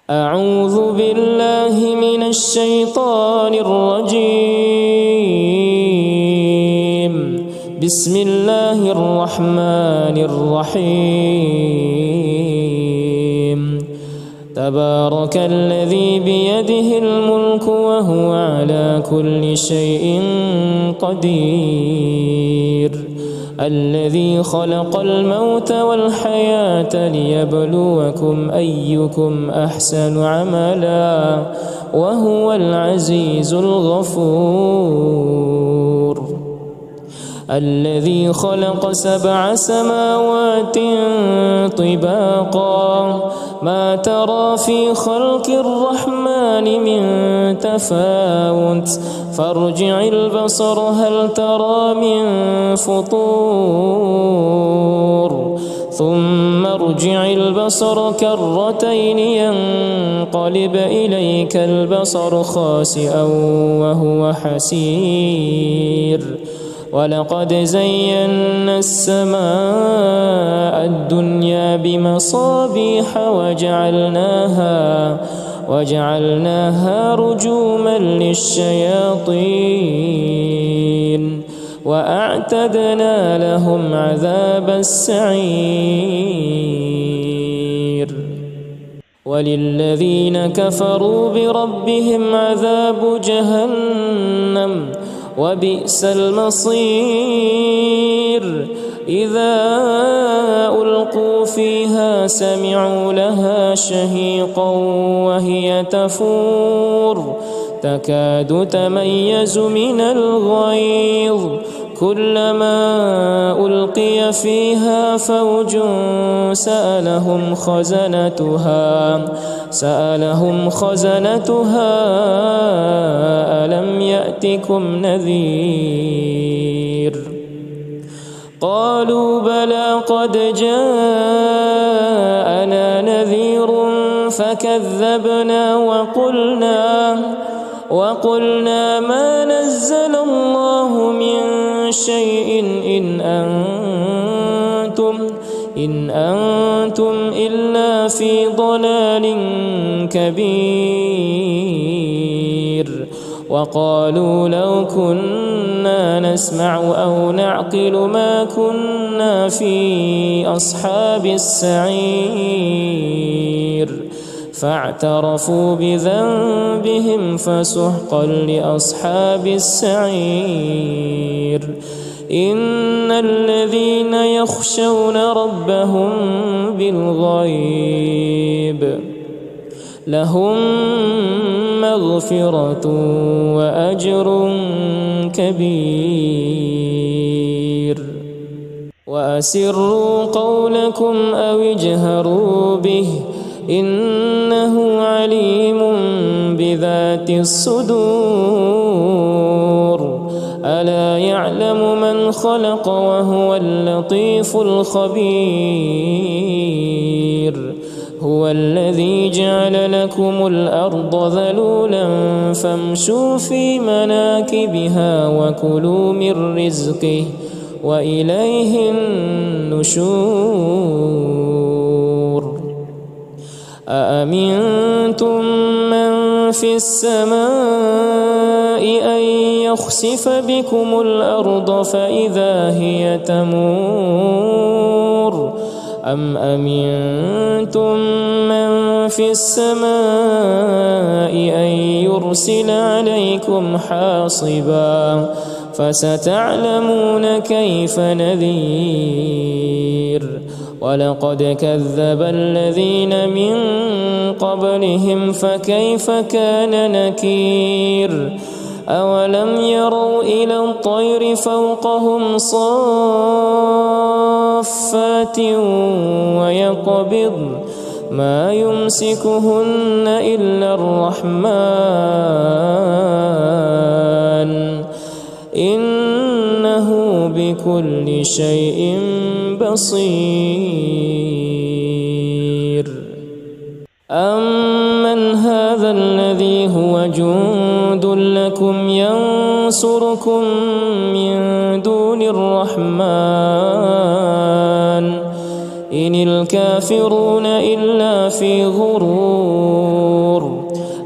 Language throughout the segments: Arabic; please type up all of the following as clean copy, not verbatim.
أعوذ بالله من الشيطان الرجيم. بسم الله الرحمن الرحيم. تبارك الذي بيده الملك وهو على كل شيء قدير. الذي خلق الموت والحياة ليبلوكم أيكم أحسن عملا وهو العزيز الغفور. الذي خلق 7 سماوات طباقا ما ترى في خلق الرحمن من تفاوت فارجع البصر هل ترى من فطور ثم ارجع البصر كرتين ينقلب إليك البصر خاسئا وهو حسير. ولقد زينا السماء الدنيا بمصابيح وجعلناها رجوما للشياطين وأعتدنا لهم عذاب السعير. وللذين كفروا بربهم عذاب جهنم وبئس المصير. إذا ألقوا فيها سمعوا لها شهيقا وهي تفور تكاد تميز من الغيظ كلما ألقي فيها فوج سألهم خزنتها ألم يأتكم نذير؟ قالوا بلى قد جاءنا نذير فكذبنا وقلنا ما نزل الله من شيء إن أنتم إلا في ضلال كبير. وقالوا لو كنا نسمع أو نعقل ما كنا في أصحاب السعير فاعترفوا بذنبهم فسحقا لأصحاب السعير. إن الذين يخشون ربهم بالغيب لهم مغفرة وأجر كبير. وأسروا قولكم أو اجهروا به إنه عليم بذات الصدور. ألا يعلم من خلق وهو اللطيف الخبير. هو الذي جعل لكم الأرض ذلولا فامشوا في مناكبها وكلوا من رزقه وإليه النشور. أأمنتم من في السماء أن يخسف بكم الأرض فإذا هي تمور أم أمنتم من في السماء أن يرسل عليكم حاصبا فستعلمون كيف نذير. ولقد كذب الذين من قبلهم فكيف كان نكير. أولم يروا إلى الطير فوقهم صافات ويقبض ما يمسكهن إلا الرحمن إنه بكل شيء بصير. أمن هذا الذي هو جند لكم ينصركم من دون الرحمن إن الكافرون إلا في غرور.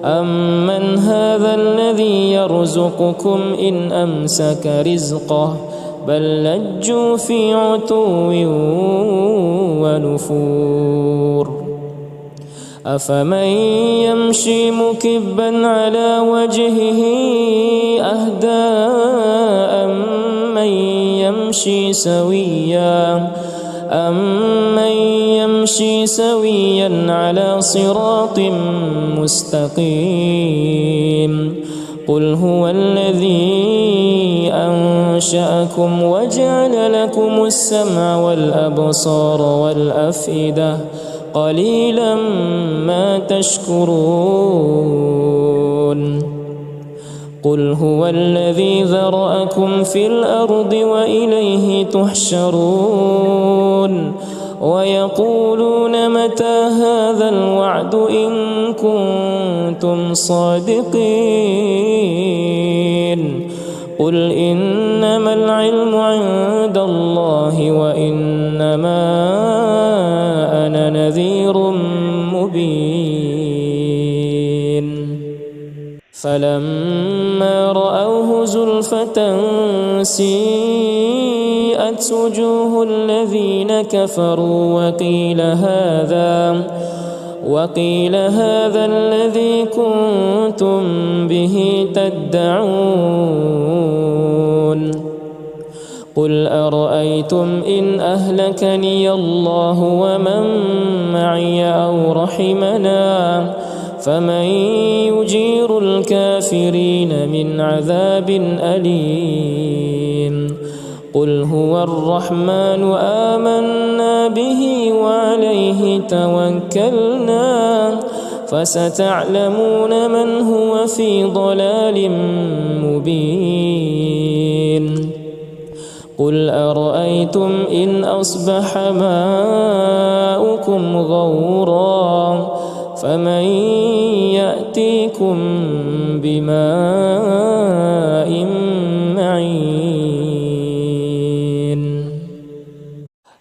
أمن هذا الذي يرزقكم إن أمسك رزقه بل لجوا في عتو ونفور أفمن يمشي مكبا على وجهه أهدى أمن يمشي سويا على صراط مستقيم قل هو الذي أنشأكم وجعل لكم السمع والأبصار والأفئدة قليلا ما تشكرون قل هو الذي ذرأكم في الأرض وإليه تحشرون ويقولون متى هذا الوعد إن كنتم صادقين قل إنما العلم عند الله وإنما أنا نذير مبين فلما رأوه زلفة سيئت وجوه الذين كفروا وقيل هذا الذي كنتم به تدعون قل أرأيتم إن أهلكني الله ومن معي أو رحمنا فمن يجير الكافرين من عذاب أليم قل هو الرحمن آمنا به وعليه توكلنا فستعلمون من هو في ضلال مبين قل أرأيتم إن أصبح ماؤكم غورا فمن يأتيكم بماء معين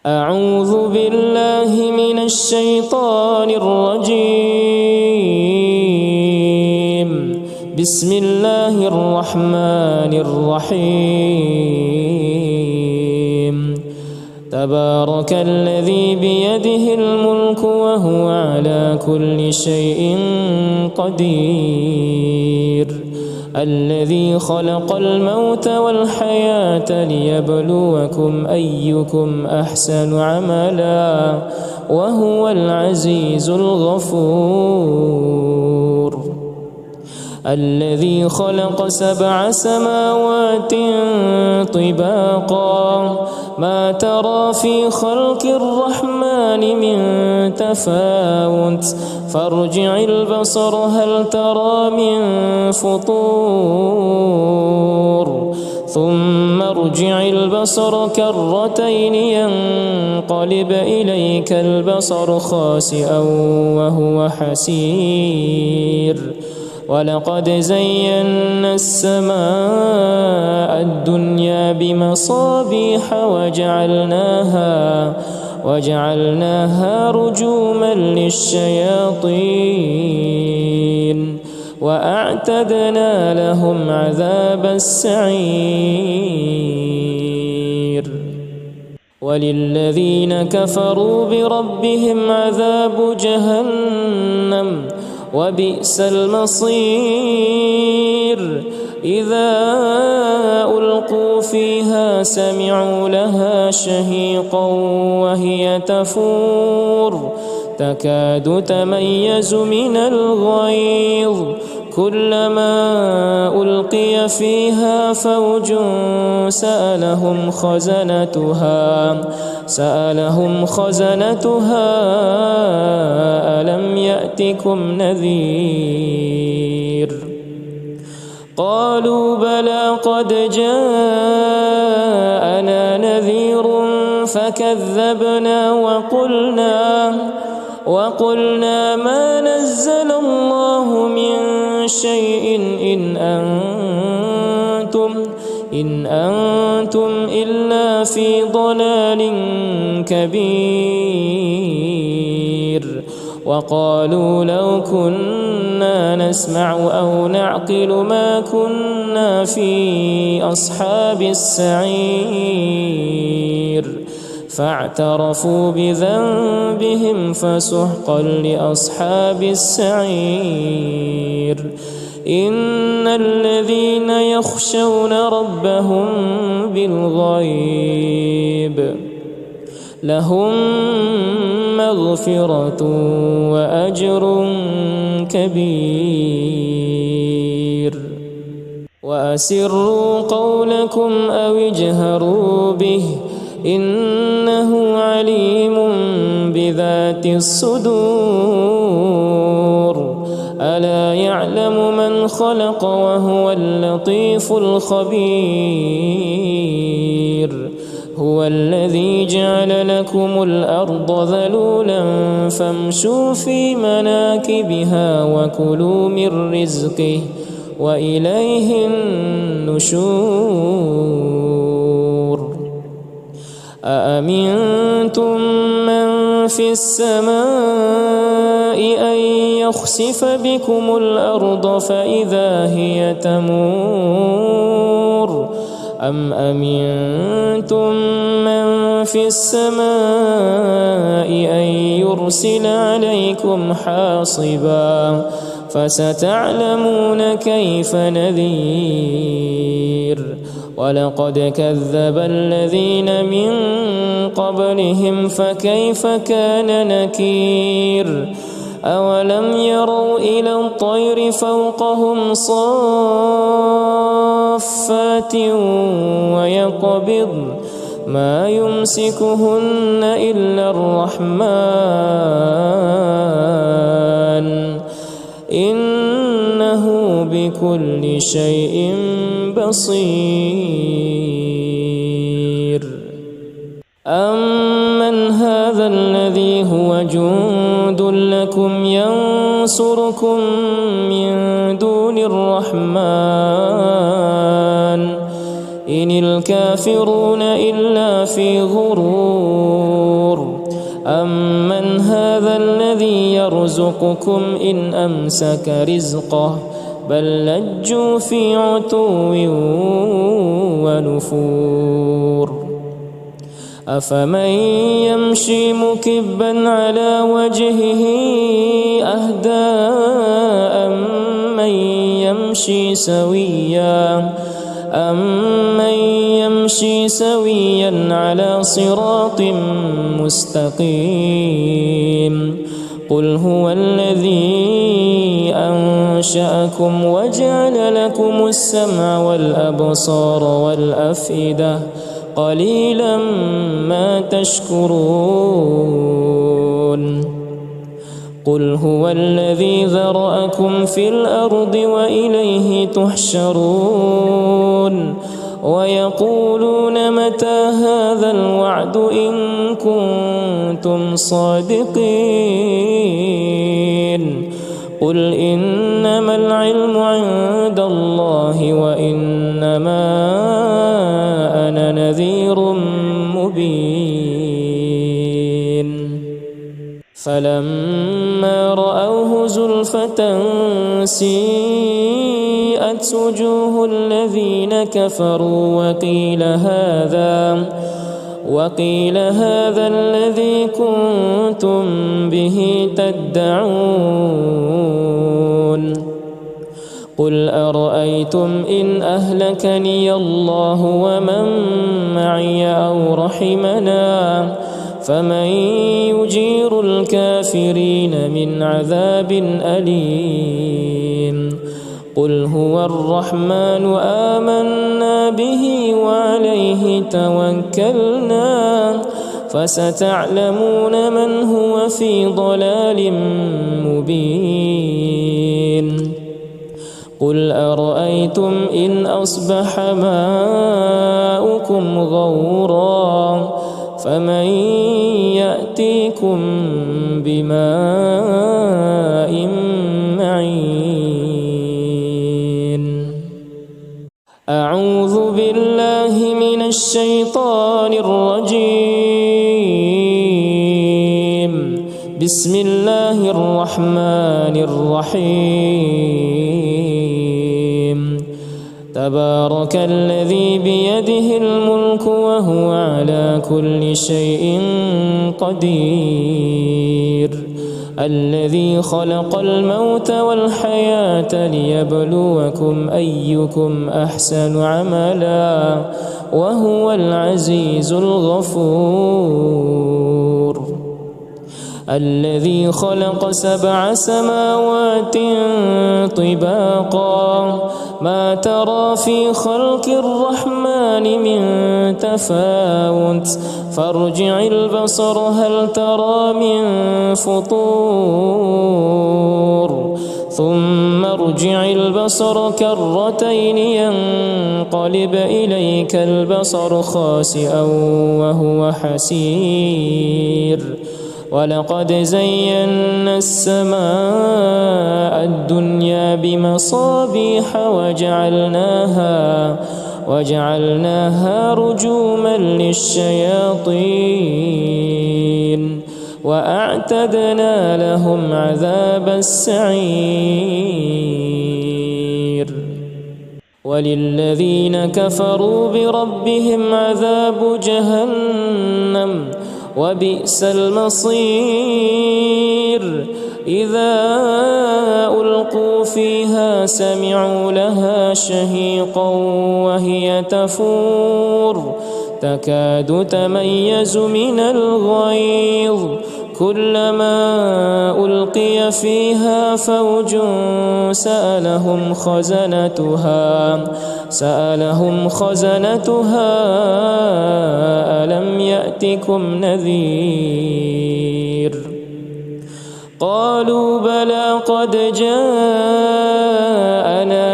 أعوذ بالله من الشيطان الرجيم بسم الله الرحمن الرحيم تبارك الذي بيده الملك وهو على كل شيء قدير الذي خلق الموت والحياة ليبلوكم أيكم أحسن عملا وهو العزيز الغفور الذي خلق 7 سماوات طباقا ما ترى في خلق الرحمن من تفاوت فارجع البصر هل ترى من فطور ثم ارجع البصر كرتين ينقلب إليك البصر خاسئا وهو حسير ولقد زينا السماء الدنيا بمصابيح وجعلناها رجوما للشياطين وأعتدنا لهم عذاب السعير وللذين كفروا بربهم عذاب جهنم وبئس المصير إذا ألقوا فيها سمعوا لها شهيقا وهي تفور تكاد تميز من الغيظ كلما ألقي فيها فوج سألهم خزنتها ألم يأتكم نذير قالوا بلى قد جاءنا نذير فكذبنا وقلنا ما نزل الله من شيء إن أنتم إلا في ضلال كبير وقالوا لو كنا نسمع أو نعقل ما كنا في أصحاب السعير فاعترفوا بذنبهم فسحقا لأصحاب السعير إن الذين يخشون ربهم بالغيب لهم مغفرة وأجر كبير وأسروا قولكم أو اجهروا به إنه عليم بذات الصدور ألا يعلم من خلق وهو اللطيف الخبير هو الذي جعل لكم الأرض ذلولا فامشوا في مناكبها وكلوا من رزقه وإليه النشور أأمنتم من في السماء أن يخسف بكم الأرض فإذا هي تمور أم أمنتم من في السماء أن يرسل عليكم حاصبا فستعلمون كيف نذير ولقد كذب الذين من قبلهم فكيف كان نكير أولم يروا إلى الطير فوقهم صافات ويقبض ما يمسكهن إلا الرحمن إنه بكل شيء بصير أمن هذا الذي هو جند لكم ينصركم من دون الرحمن إن الكافرون إلا في غرور أمن هذا الذي يرزقكم إن أمسك رزقه بل لجوا في عتو ونفور أفمن يمشي مكبا على وجهه أهدى أمن يمشي سويا على صراط مستقيم قل هو الذي أنشأكم وجعل لكم السمع والأبصار والأفئدة قليلا ما تشكرون قل هو الذي ذرأكم في الأرض وإليه تحشرون ويقولون متى هذا الوعد إن كنتم صادقين قل إنما العلم عند الله وإنما أنا نذير مبين فلما رأوه زلفة سيئت وجوه الذين كفروا وقيل هذا الذي كنتم به تدعون قل أرأيتم إن أهلكني الله ومن معي أو رحمنا فمن يجير الكافرين من عذاب أليم قل هو الرحمن آمنا به وعليه توكلنا فستعلمون من هو في ضلال مبين قل أرأيتم إن أصبح ماؤكم غورا فمن يأتيكم بماء معين أعوذ بالله من الشيطان الرجيم بسم الله الرحمن الرحيم تبارك الذي بيده الملك وهو على كل شيء قدير الذي خلق الموت والحياة ليبلوكم أيكم أحسن عملا وهو العزيز الغفور الذي خلق 7 سماوات طباقا ما ترى في خلق الرحمن من تفاوت فارجع البصر هل ترى من فطور ثم ارجع البصر كرتين ينقلب إليك البصر خاسئا وهو حسير ولقد زينا السماء الدنيا بمصابيح وجعلناها رجوما للشياطين وأعتدنا لهم عذاب السعير وللذين كفروا بربهم عذاب جهنم وبئس المصير إذا ألقوا فيها سمعوا لها شهيقا وهي تفور تكاد تميز من الغيظ كلما ألقي فيها فوج سألهم خزنتها ألم يأتكم نذير قالوا بلى قد جاءنا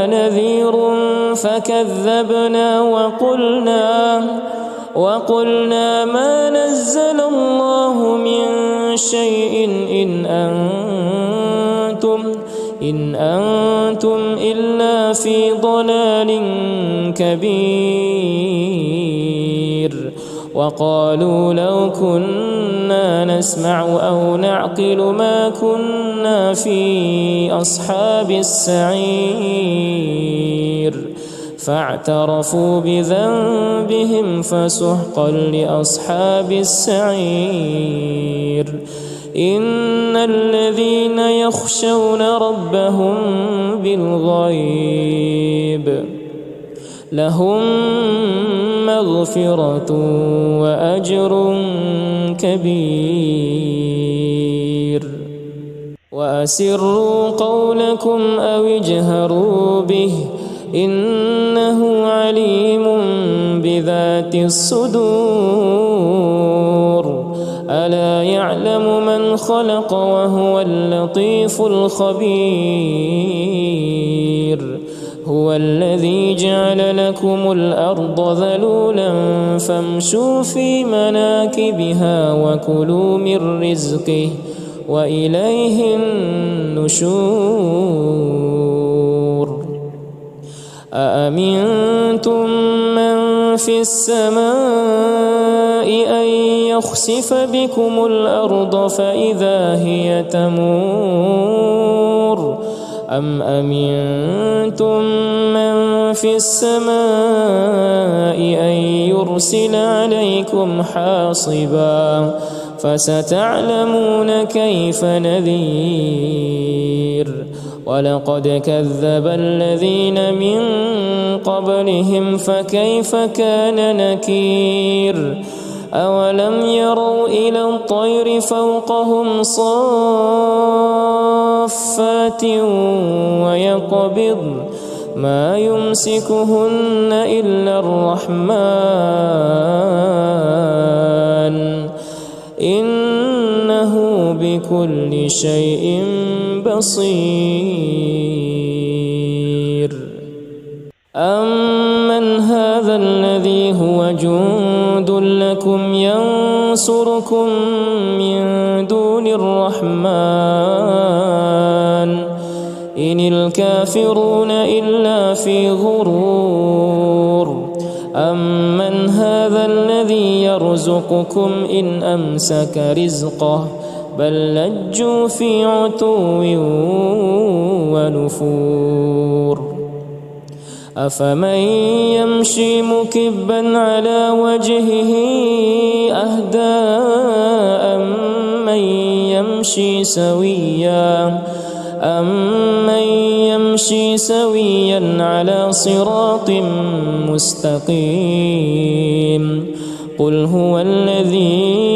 نذير فكذبنا وقلنا ما نزل الله من شيء إن أنتم إلا في ضلال كبير وقالوا لو كنا نسمع أو نعقل ما كنا في أصحاب السعير فاعترفوا بذنبهم فسحقا لأصحاب السعير إن الذين يخشون ربهم بالغيب لهم مغفرة وأجر كبير وأسروا قولكم أو اجهروا به إنه عليم بذات الصدور ألا يعلم من خلق وهو اللطيف الخبير هو الذي جعل لكم الأرض ذلولا فامشوا في مناكبها وكلوا من رزقه وإليه النشور أأمنتم من في السماء أن يخسف بكم الأرض فإذا هي تمور أم أمنتم من في السماء أن يرسل عليكم حاصبا فستعلمون كيف نذير ولقد كذب الذين من قبلهم فكيف كان نكير أولم يروا إلى الطير فوقهم صافات ويقبضن ما يمسكهن إلا الرحمن إنه بكل شيء بصير أمن هذا الذي هو جند لكم ينصركم من دون الرحمن إن الكافرون إلا في غرور أمن هذا الذي يرزقكم إن أمسك رزقه بل لجوا في عتو ونفور أفمن يمشي مكبا على وجهه أهدى أمن يمشي سويا على صراط مستقيم قل هو الذي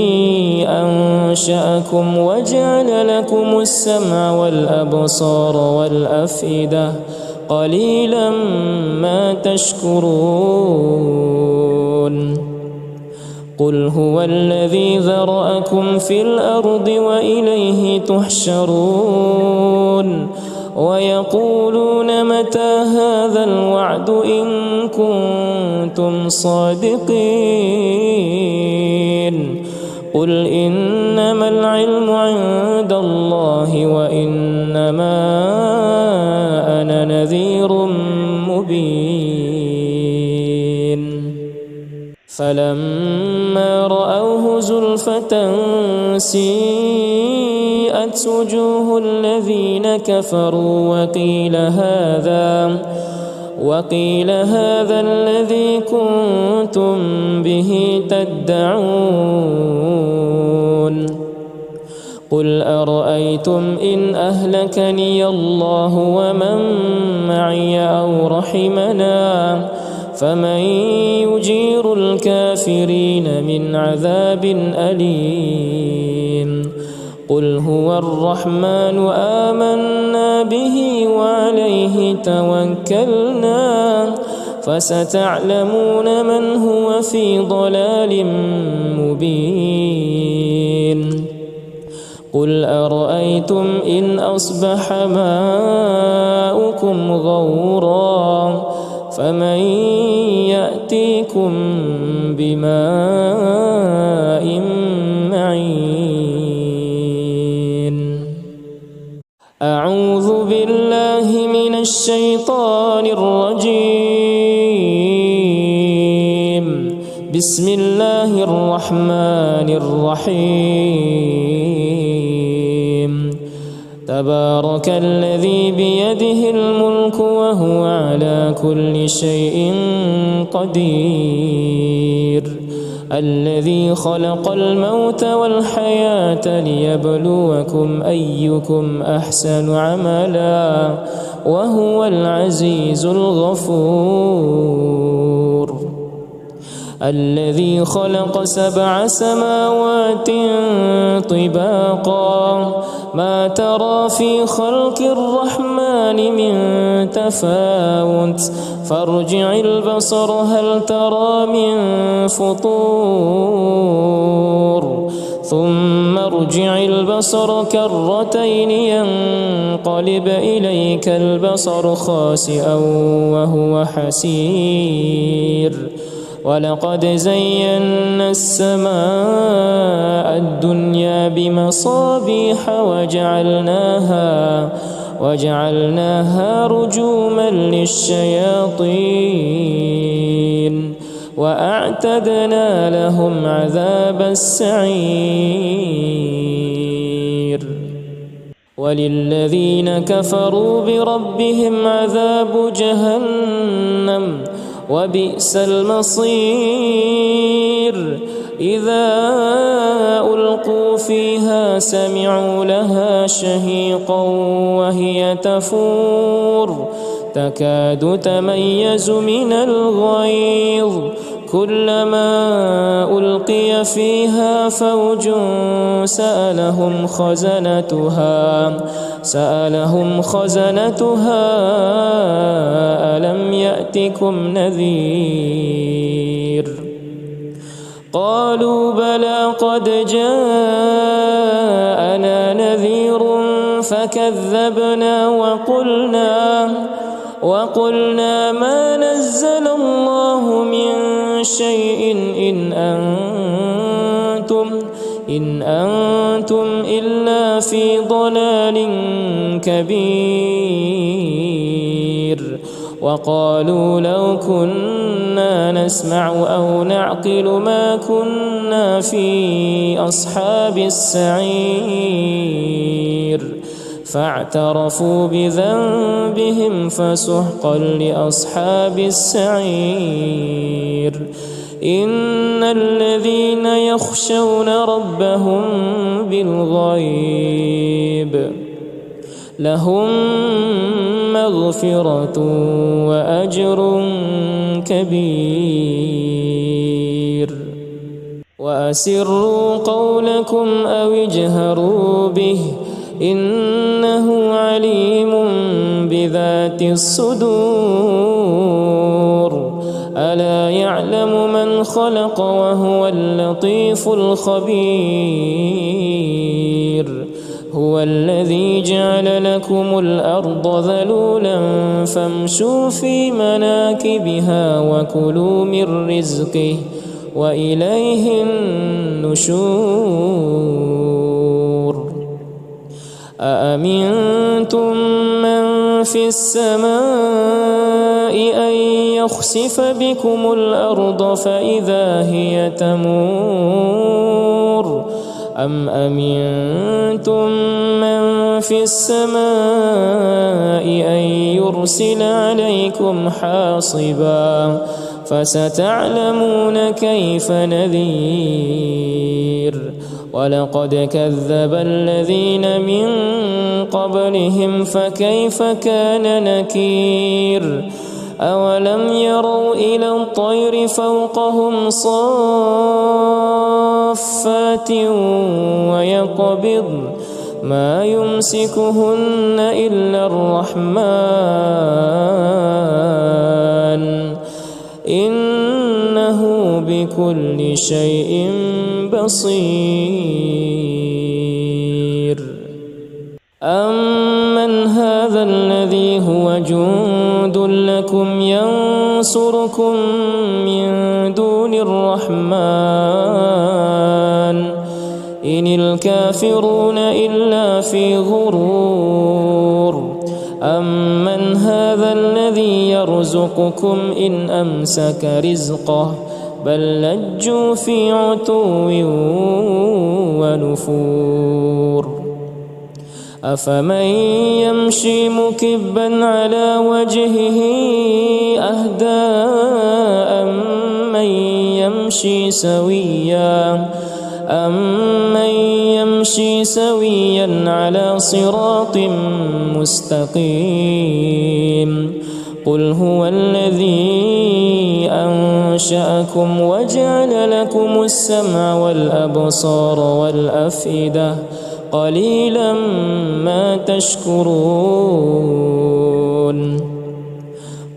أنشأكم وجعل لكم السمع والأبصار والأفئدة قليلا ما تشكرون قل هو الذي ذرأكم في الأرض وإليه تحشرون ويقولون متى هذا الوعد إن كنتم صادقين قل إنما العلم عند الله وإنما أنا نذير مبين فلما رأوه زلفة سيئت وجوه الذين كفروا وقيل هذا الذي كنتم به تدعون قل أرأيتم إن أهلكني الله ومن معي أو رحمنا فمن يجير الكافرين من عذاب أليم قل هو الرحمن آمنا به وعليه توكلنا فستعلمون من هو في ضلال مبين قل أرأيتم إن أصبح ماؤكم غورا فمن يأتيكم بماء معين أعوذ بالله من الشيطان الرجيم بسم الله الرحمن الرحيم تبارك الذي بيده الملك وهو على كل شيء قدير الذي خلق الموت والحياة ليبلوكم أيكم أحسن عملا وهو العزيز الغفور الذي خلق 7 سماوات طباقا ما ترى في خلق الرحمن من تفاوت فارجع البصر هل ترى من فطور ثم ارجع البصر كرتين ينقلب إليك البصر خاسئا وهو حسير ولقد زينا السماء الدنيا بمصابيح وجعلناها رجوما للشياطين وأعتدنا لهم عذاب السعير وللذين كفروا بربهم عذاب جهنم وبئس المصير إذا ألقوا فيها سمعوا لها شهيقا وهي تفور تكاد تميز من الغيظ كلما ألقي فيها فوج سألهم خزنتها ألم يأتكم نذير قالوا بلى قد جاءنا نذير فكذبنا وقلنا ما نزل الله من شيء إن أنتم إلا في ضلال كبير وقالوا لو كنا نسمع أو نعقل ما كنا في أصحاب السعير فاعترفوا بذنبهم فسحقا لأصحاب السعير إن الذين يخشون ربهم بالغيب لهم مغفرة وأجر كبير وأسروا قولكم أو اجهروا به إنه عليم بذات الصدور ألا يعلم من خلق وهو اللطيف الخبير هو الذي جعل لكم الأرض ذلولا فامشوا في مناكبها وكلوا من رزقه وإليه النشور أأمنتم من في السماء أن يخسف بكم الأرض فإذا هي تمور أم أمنتم من في السماء أن يرسل عليكم حاصبا فستعلمون كيف نذير ولقد كذب الذين من قبلهم فكيف كان نكير أولم يروا إلى الطير فوقهم صافات ويقبض ما يمسكهن إلا الرحمن إنه بكل شيء بصير أمن هذا الذي هو جند لكم ينصركم من دون الرحمن إن الكافرون إلا في غرور أمن هذا الذي يرزقكم إن أمسك رزقه بل لجوا في عتو ونفور أفمن يمشي مكبا على وجهه أهدى أمن يمشي سويا على صراط مستقيم قل هو الذي أنشأكم وجعل لكم السمع والأبصار والأفئدة قليلا ما تشكرون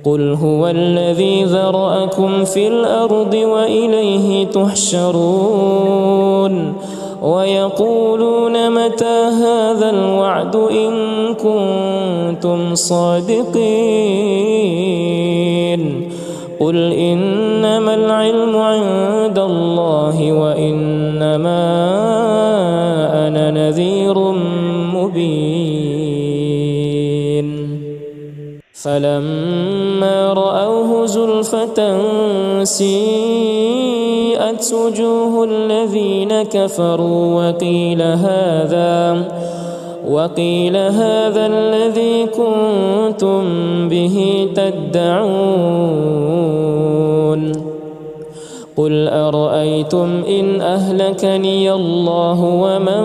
قل هو الذي ذرأكم في الأرض وإليه تحشرون ويقولون متى هذا الوعد إن كنتم صادقين قل إنما العلم عند الله وإنما أنا نذير مبين فلما رأوه زلفة سيئت وجوه الذين كفروا وقيل هذا الذي كنتم به تدعون قل أرأيتم إن أهلكني الله ومن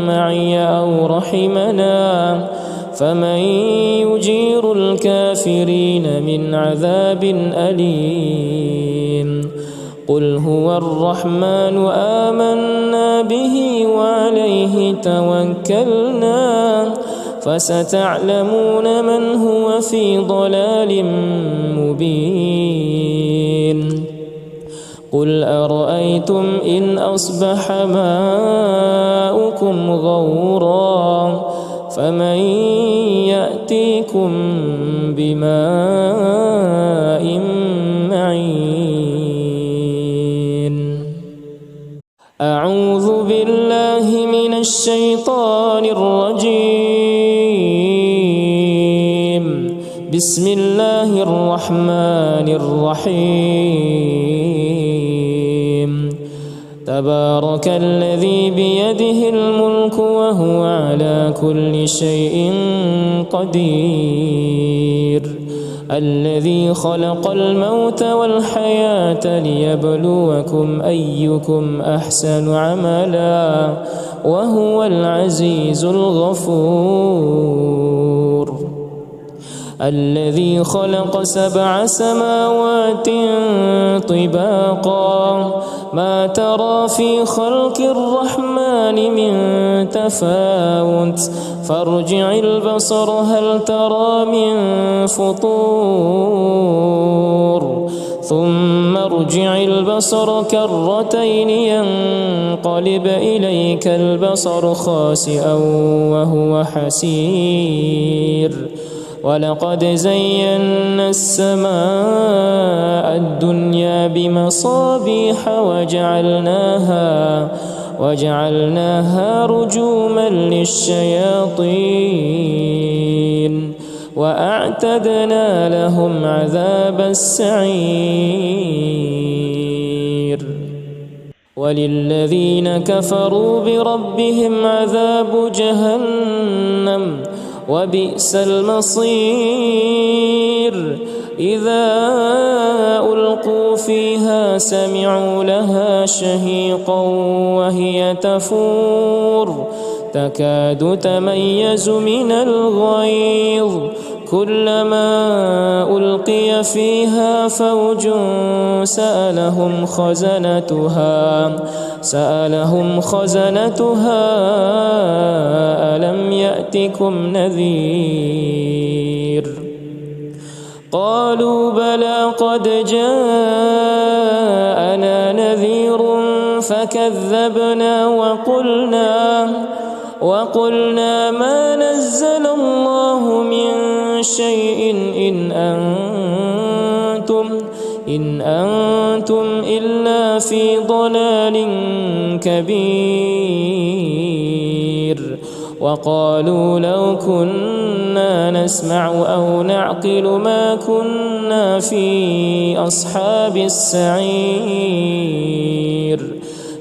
معي أو رحمنا فمن يجير الكافرين من عذاب أليم قل هو الرحمن آمنا به وعليه توكلنا فستعلمون من هو في ضلال مبين قل أرأيتم إن أصبح ماؤكم غورا فمن يأتيكم بماء معين أعوذ بالله من الشيطان الرجيم بسم الله الرحمن الرحيم تبارك الذي بيده الملك وهو على كل شيء قدير الذي خلق الموت والحياة ليبلوكم أيكم أحسن عملا وهو العزيز الغفور الذي خلق 7 سماوات طباقا ما ترى في خلق الرحمن من تفاوت فارجع البصر هل ترى من فطور ثم ارجع البصر كرتين ينقلب إليك البصر خاسئا وهو حسير ولقد زينا السماء الدنيا بمصابيح وجعلناها رجوما للشياطين وأعتدنا لهم عذاب السعير وللذين كفروا بربهم عذاب جهنم وبئس المصير إذا ألقوا فيها سمعوا لها شهيقا وهي تفور تكاد تميز من الغيظ كلما ألقي فيها فوج سألهم خزنتها ألم يأتكم نذير قالوا بلى قد جاءنا نذير فكذبنا وقلنا ما نزل الله من شيء إن أنتم إلا في ضلال كبير وقالوا لو كنا نسمع أو نعقل ما كنا في أصحاب السعير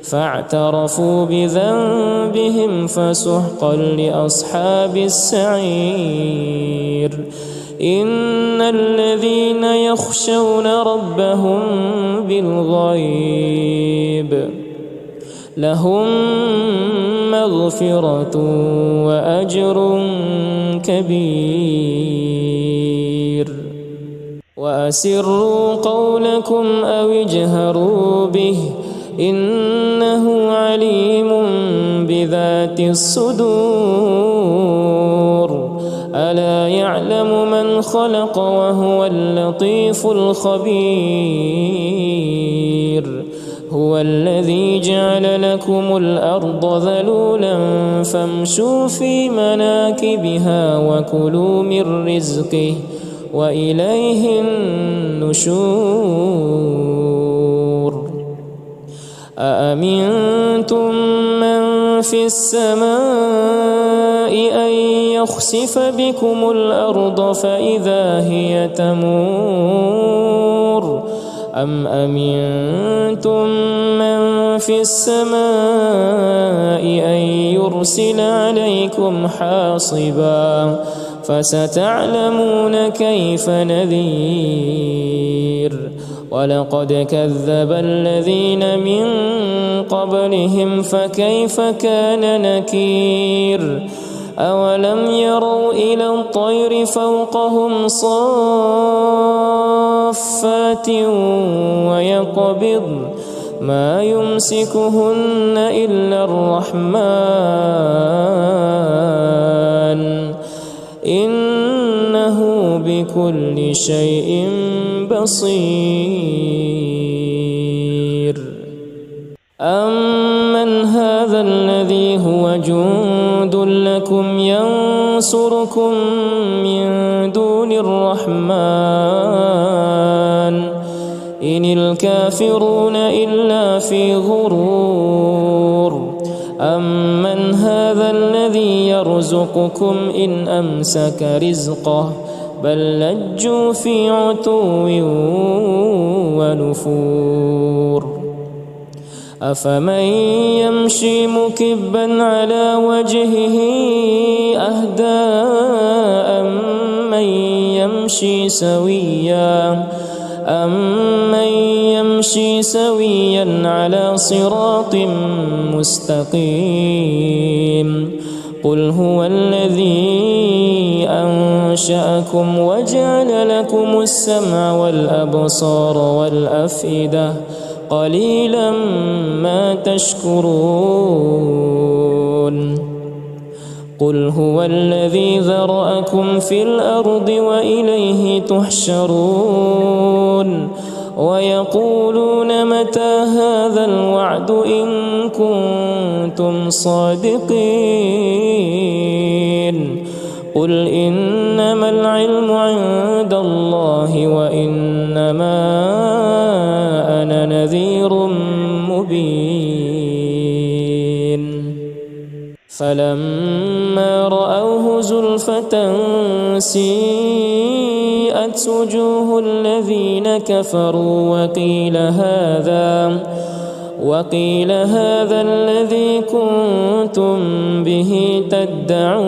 فاعترفوا بذنبهم فسحقا لأصحاب السعير إن الذين يخشون ربهم بالغيب لهم مغفرة وأجر كبير وأسروا قولكم أو اجهروا به إنه عليم بذات الصدور ألا يعلم من خلق وهو اللطيف الخبير هو الذي جعل لكم الأرض ذلولا فامشوا في مناكبها وكلوا من رزقه وإليه النشور أأمنتم من في السماء أن يخسف بكم الأرض فإذا هي تمور أم أمنتم من في السماء أن يرسل عليكم حاصبا فستعلمون كيف نذير ولقد كذب الذين من قبلهم فكيف كان نكير أولم يروا إلى الطير فوقهم صافات ويقبض ما يمسكهن إلا الرحمن إنه بكل شيء بصير أمن هذا الذي هو جند لكم ينصركم من دون الرحمن إن الكافرون إلا في غرور أمن هذا الذي يرزقكم إن أمسك رزقه بل لجوا في عتو ونفور أفمن يمشي مكبا على وجهه أهدى أمن يمشي سويا على صراط مستقيم قل هو الذي أنشأكم وجعل لكم السمع والأبصار والأفئدة قليلا ما تشكرون قل هو الذي ذرأكم في الأرض وإليه تحشرون ويقولون متى هذا الوعد إن كنتم صادقين قل إنما العلم عند الله وإنما أنا نذير مبين فلما رأوه زلفة سيئت وجوه الذين كفروا وقيل هذا الذي كنتم به تدعون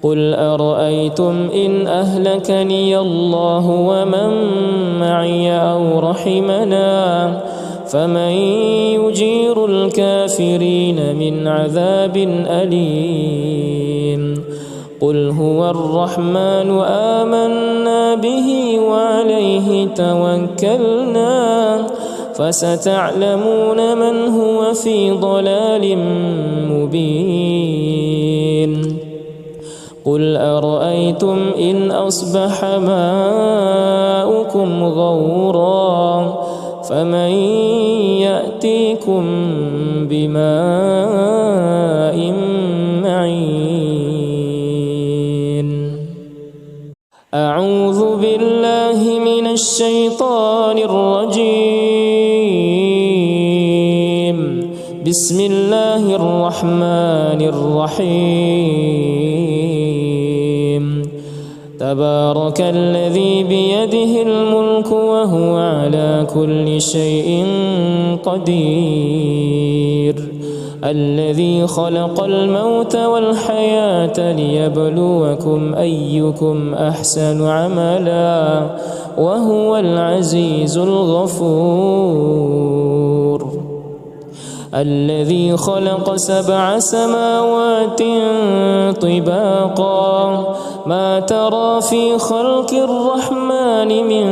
قل أرأيتم إن أهلكني الله ومن معي أو رحمنا فمن يجير الكافرين من عذاب أليم قل هو الرحمن آمنا به وعليه توكلنا فستعلمون من هو في ضلال مبين قل أرأيتم إن أصبح ماؤكم غورا فمن يأتيكم بماء معين أعوذ بالله من الشيطان الرجيم بسم الله الرحمن الرحيم تبارك الذي بيده الملك وهو على كل شيء قدير الذي خلق الموت والحياة ليبلوكم أيكم أحسن عملا وهو العزيز الغفور الذي خلق 7 سماوات طباقا ما ترى في خلق الرحمن من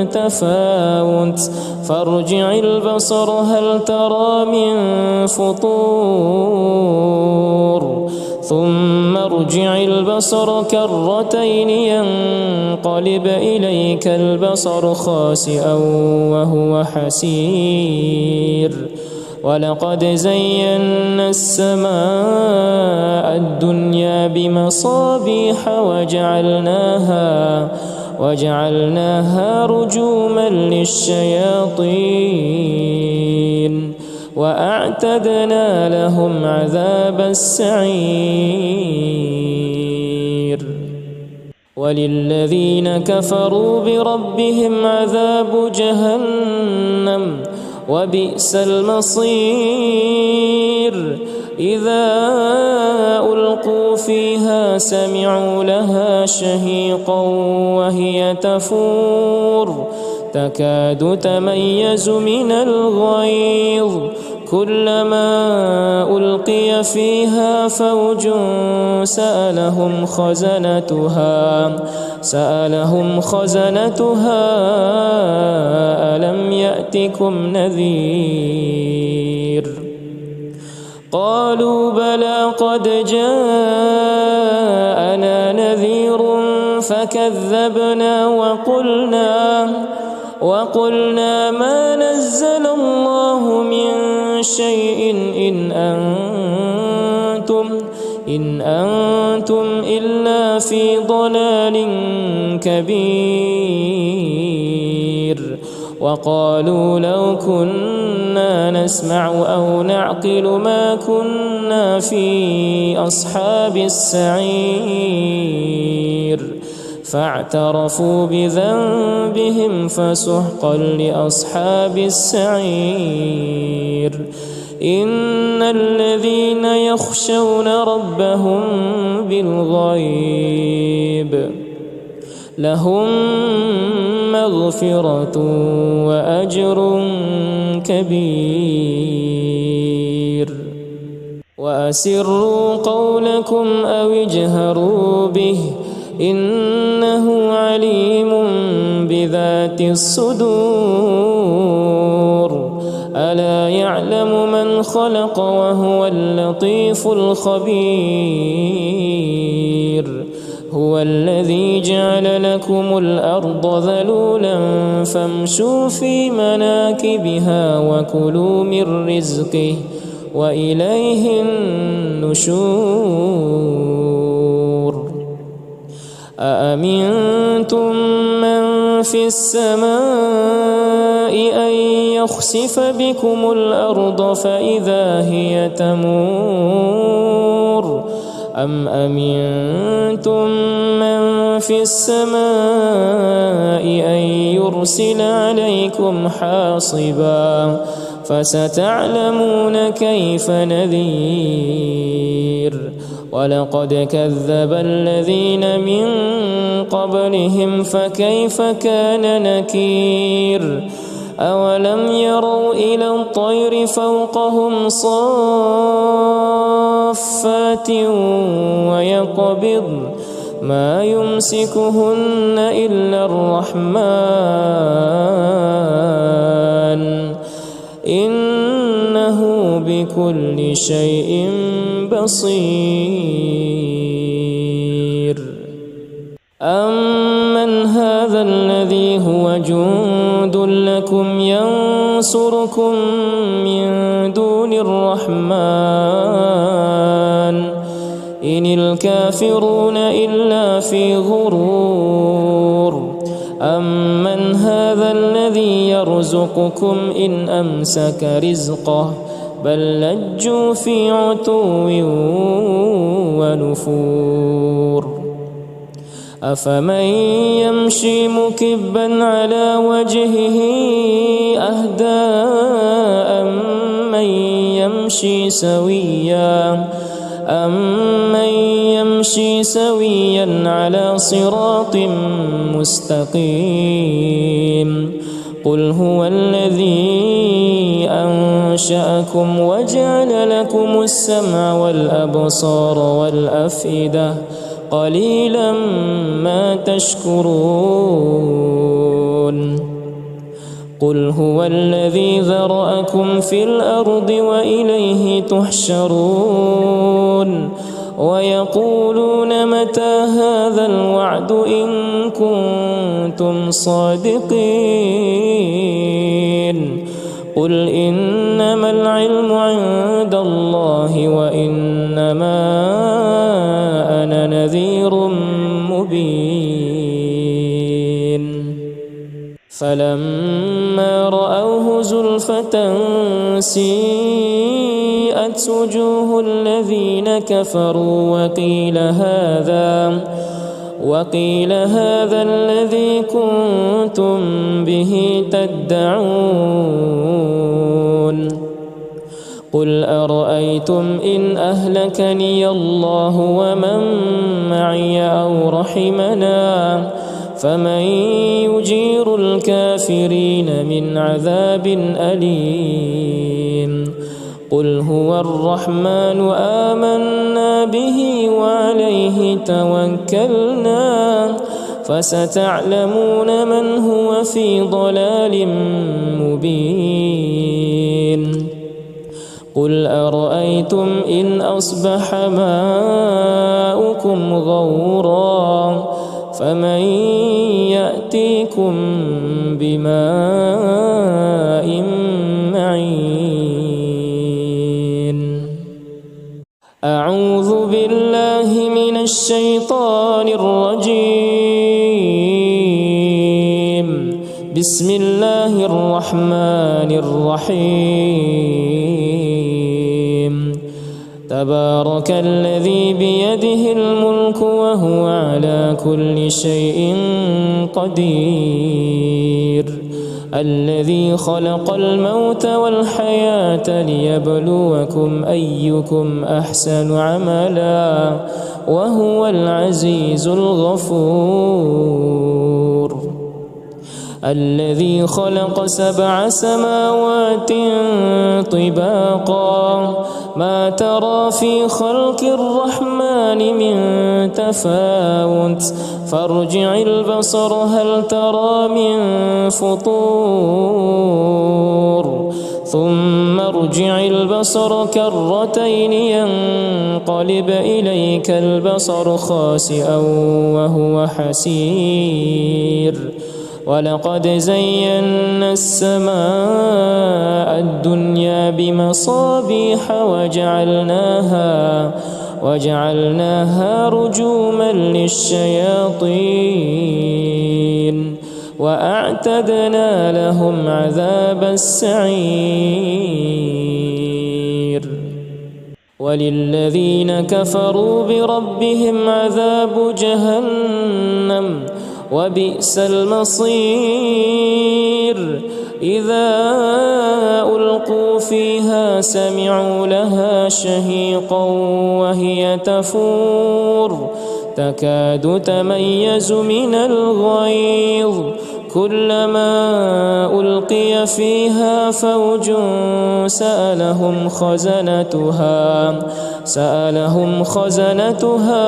تفاوت فارجع البصر هل ترى من فطور ثم ارجع البصر كرتين ينقلب إليك البصر خاسئا وهو حسير ولقد زينا السماء الدنيا بمصابيح وجعلناها رجوما للشياطين وأعتدنا لهم عذاب السعير وللذين كفروا بربهم عذاب جهنم وبئس المصير إذا ألقوا فيها سمعوا لها شهيقا وهي تفور تكاد تميز من الغيظ كلما ألقي فيها فوج سألهم خزنتها ألم يأتكم نذير قالوا بلى قد جاءنا نذير فكذبنا وقلنا ما نزل الله من شيء إن أنتم إلا في ضلال كبير وقالوا لو كنا كنا نسمع أو نعقل ما كنا في أصحاب السعير فاعترفوا بذنبهم فسحقا لأصحاب السعير إن الذين يخشون ربهم بالغيب لهم مغفرة وأجر كبير وأسروا قولكم أو اجهروا به إنه عليم بذات الصدور ألا يعلم من خلق وهو اللطيف الخبير هو الذي جعل لكم الأرض ذلولا فامشوا في مناكبها وكلوا من رزقه وإليه النشور أأمنتم من في السماء أن يخسف بكم الأرض فإذا هي تمور أم أمنتم من في السماء أن يرسل عليكم حاصبا فستعلمون كيف نذير ولقد كذب الذين من قبلهم فكيف كان نكير أولم يروا إلى الطير فوقهم صافات ويقبض ما يمسكهن إلا الرحمن إنه بكل شيء بصير أمن هذا الذي هو جند لكم ينصركم من دون الرحمن إن الكافرون إلا في غرور أمن هذا الذي يرزقكم إن أمسك رزقه بل لجوا في عتو ونفور أفمن يمشي مكبا على وجهه أهدى أمن يمشي سويا على صراط مستقيم قل هو الذي أنشأكم وجعل لكم السمع والأبصار والأفئدة قليلا ما تشكرون قل هو الذي ذرأكم في الأرض وإليه تحشرون ويقولون متى هذا الوعد إن كنتم صادقين قل إنما العلم عند الله وإنما أنا نذير مبين فلما رأوه زلفة سيئت وجوه الذين كفروا وقيل هذا الذي كنتم به تدعون قل أرأيتم إن أهلكني الله ومن معي أو رحمنا فمن يجير الكافرين من عذاب أليم قل هو الرحمن آمنا به وعليه توكلنا فستعلمون من هو في ضلال مبين قل أرأيتم إن أصبح ماؤكم غورا فمن يأتيكم بماء معين أعوذ بالله من الشيطان الرجيم بسم الله الرحمن الرحيم تبارك الذي بيده الملك وهو على كل شيء قدير الذي خلق الموت والحياة ليبلوكم أيكم أحسن عملا وهو العزيز الغفور الذي خلق 7 سماوات طباقا ما ترى في خلق الرحمن من تفاوت فارجع البصر هل ترى من فطور ثم ارجع البصر كرتين ينقلب إليك البصر خاسئا وهو حسير ولقد زينا السماء الدنيا بمصابيح وجعلناها رجوما للشياطين وأعتدنا لهم عذاب السعير وللذين كفروا بربهم عذاب جهنم وبئس المصير إذا ألقوا فيها سمعوا لها شهيقا وهي تفور تكاد تميز من الغيظ كلما ألقي فيها فوج سألهم خزنتها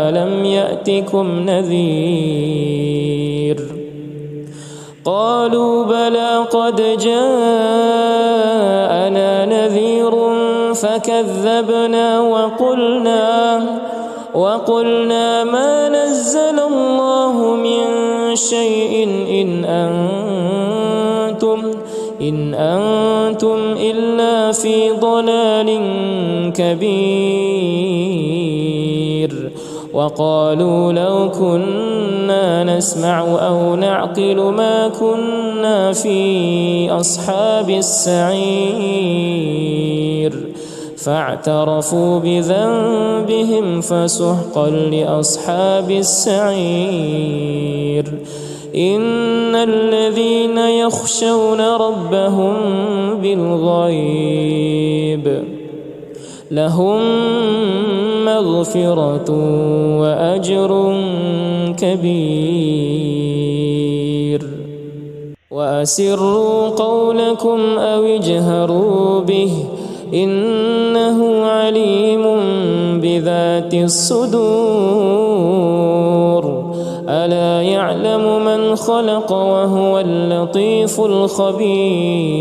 ألم يأتكم نذير قالوا بلى قد جاءنا نذير فكذبنا وقلنا ما نزل الله من شيء إن أنتم إلا في ضلال كبير وقالوا لو كنا نسمع أو نعقل ما كنا في أصحاب السعير فاعترفوا بذنبهم فسحقا لأصحاب السعير إن الذين يخشون ربهم بالغيب لهم مغفرة وأجر كبير وأسروا قولكم أو اجهروا به إنه عليم بذات الصدور ألا يعلم من خلق وهو اللطيف الخبير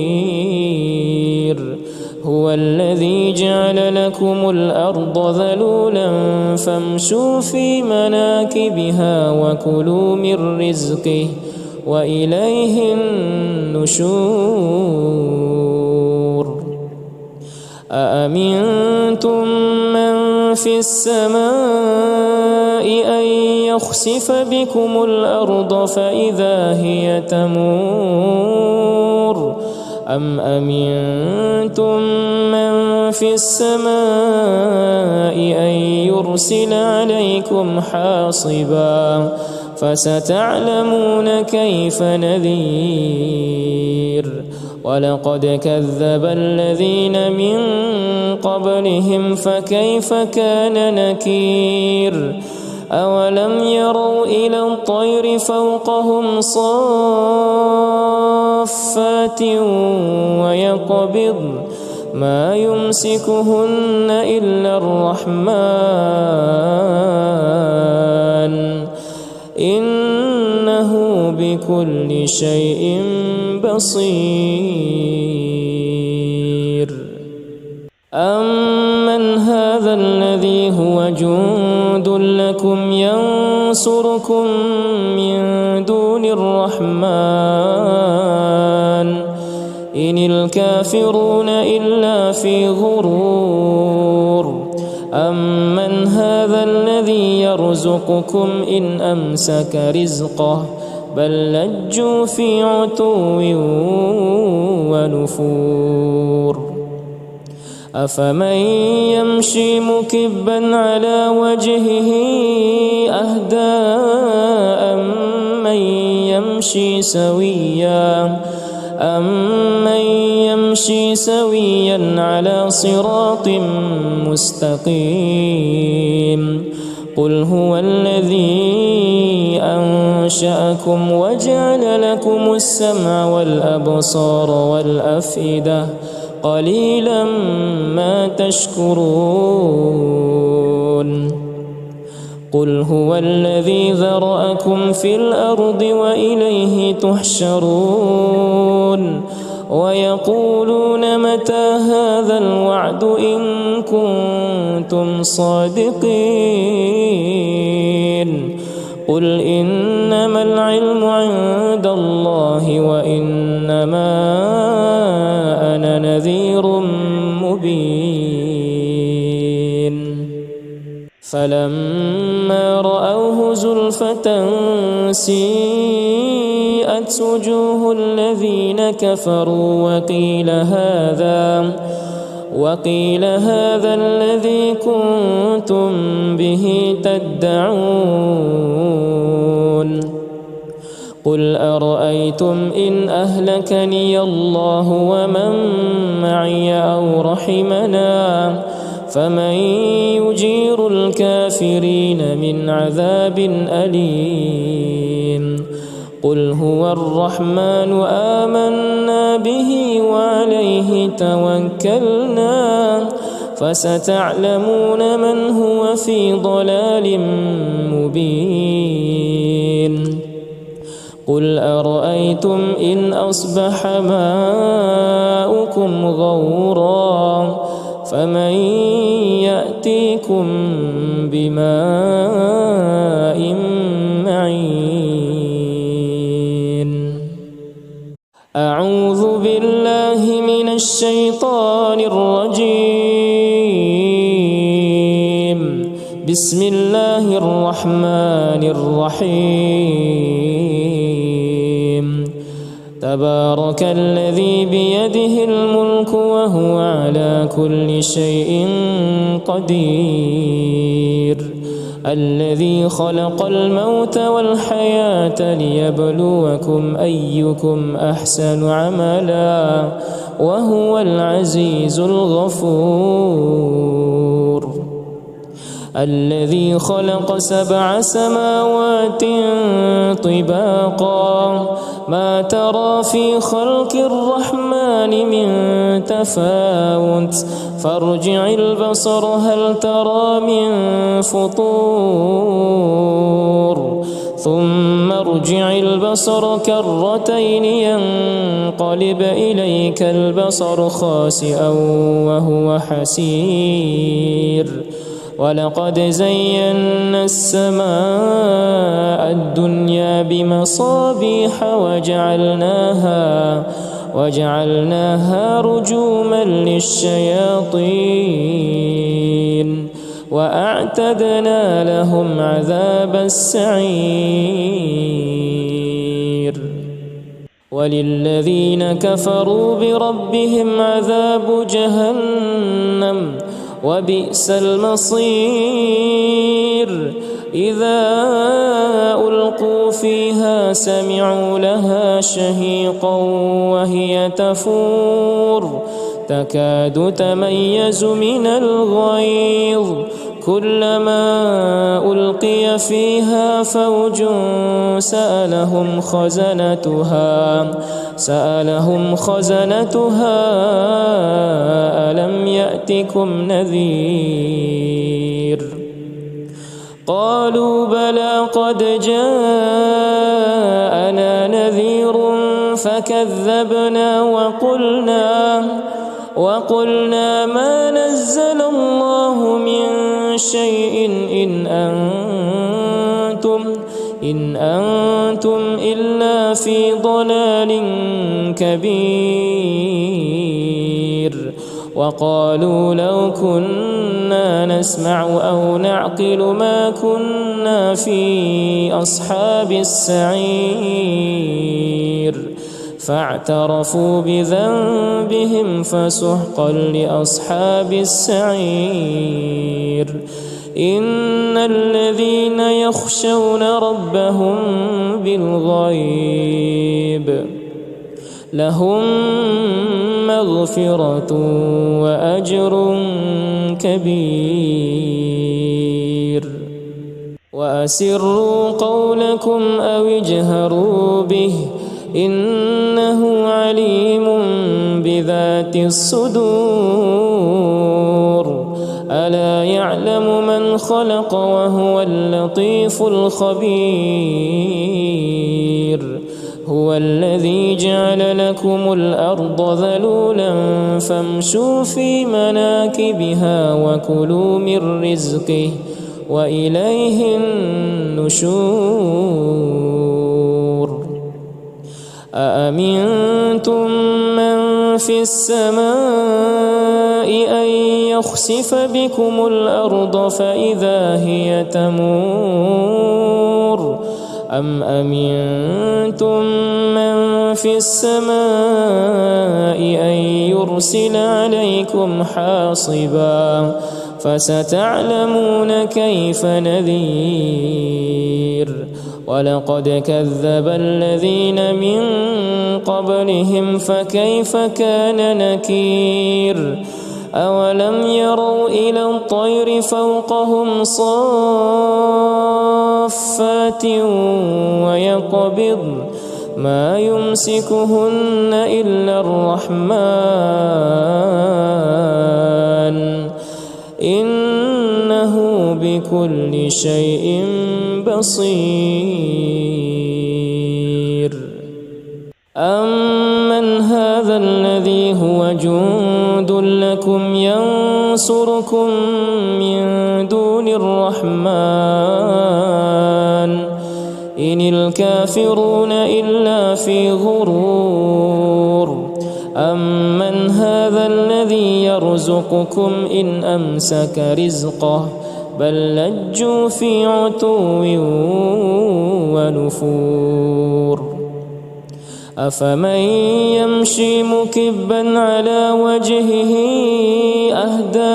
هو الذي جعل لكم الأرض ذلولا فامشوا في مناكبها وكلوا من رزقه وإليه النشور أأمنتم من في السماء أن يخسف بكم الأرض فإذا هي تمور أم أمنتم من في السماء أن يرسل عليكم حاصبا فستعلمون كيف نذير ولقد كذب الذين من قبلهم فكيف كان نكير أولم يروا إلى الطير فوقهم صافات ويقبض ما يمسكهن إلا الرحمن إنه بكل شيء بصير أمن هذا الذي هو جند لكم ينصركم من دون الرحمن إن الكافرون إلا في غرور أمن هذا الذي يرزقكم إن أمسك رزقه بل لجوا في عتو ونفور أفمن يمشي مكبا على وجهه أهدى أمن يمشي سويا على صراط مستقيم قل هو الذي أنشأكم وجعل لكم السمع والأبصار والأفئدة قليلا ما تشكرون قل هو الذي ذرأكم في الأرض وإليه تحشرون ويقولون متى هذا الوعد إن كنتم صادقين قل إنما العلم عند الله وإنما أنا نذير مبين فلما رأوه زلفة سيئت وجوه الذين كفروا وقيل هذا الذي كنتم به تدعون قل أرأيتم إن أهلكني الله ومن معي أو رحمنا فمن يجير الكافرين من عذاب أليم قل هو الرحمن آمنا به وعليه توكلنا فستعلمون من هو في ضلال مبين قل أرأيتم إن أصبح ماؤكم غورا فمن يأتيكم بماء معين أعوذ بالله من الشيطان الرجيم بسم الله الرحمن الرحيم تبارك الذي بيده الملك وهو على كل شيء قدير الذي خلق الموت والحياة ليبلوكم أيكم أحسن عملا وهو العزيز الغفور الذي خلق 7 سماوات طباقا ما ترى في خلق الرحمن من تفاوت فارجع البصر هل ترى من فطور ثم ارجع البصر كرتين ينقلب إليك البصر خاسئا وهو حسير ولقد زينا السماء الدنيا بمصابيح وجعلناها رجوما للشياطين وأعتدنا لهم عذاب السعير وللذين كفروا بربهم عذاب جهنم وبئس المصير إذا ألقوا فيها سمعوا لها شهيقا وهي تفور تكاد تميز من الغيظ كلما ألقي فيها فوج سألهم خزنتها ألم يأتكم نذير قالوا بلى قد جاءنا نذير فكذبنا وقلنا ما نزل الله من شيء إن أنتم إلا في ضلال كبير وقالوا لو كنا كنا نسمع أو نعقل ما كنا في أصحاب السعير فاعترفوا بذنبهم فسحقا لأصحاب السعير إن الذين يخشون ربهم بالغيب لهم مغفرة وأجر كبير وأسروا قولكم أو اجهروا به إنه عليم بذات الصدور ألا يعلم من خلق وهو اللطيف الخبير هو الذي جعل لكم الأرض ذلولا فامشوا في مناكبها وكلوا من رزقه وإليه النشور أأمنتم من في السماء أن يخسف بكم الأرض فإذا هي تمور أم أمنتم من في السماء أن يرسل عليكم حاصبا فستعلمون كيف نذير ولقد كذب الذين من قبلهم فكيف كان نكير أولم يروا إلى الطير فوقهم صافات ويقبض ما يمسكهن إلا الرحمن إنه بكل شيء بصير أمن هذا الذي هو جند لكم ينصركم من دون الرحمن إن الكافرون إلا في غرور أمن هذا الذي يرزقكم إن أمسك رزقه بل لجوا في عتو ونفور أفمن يمشي مكبا على وجهه أهدى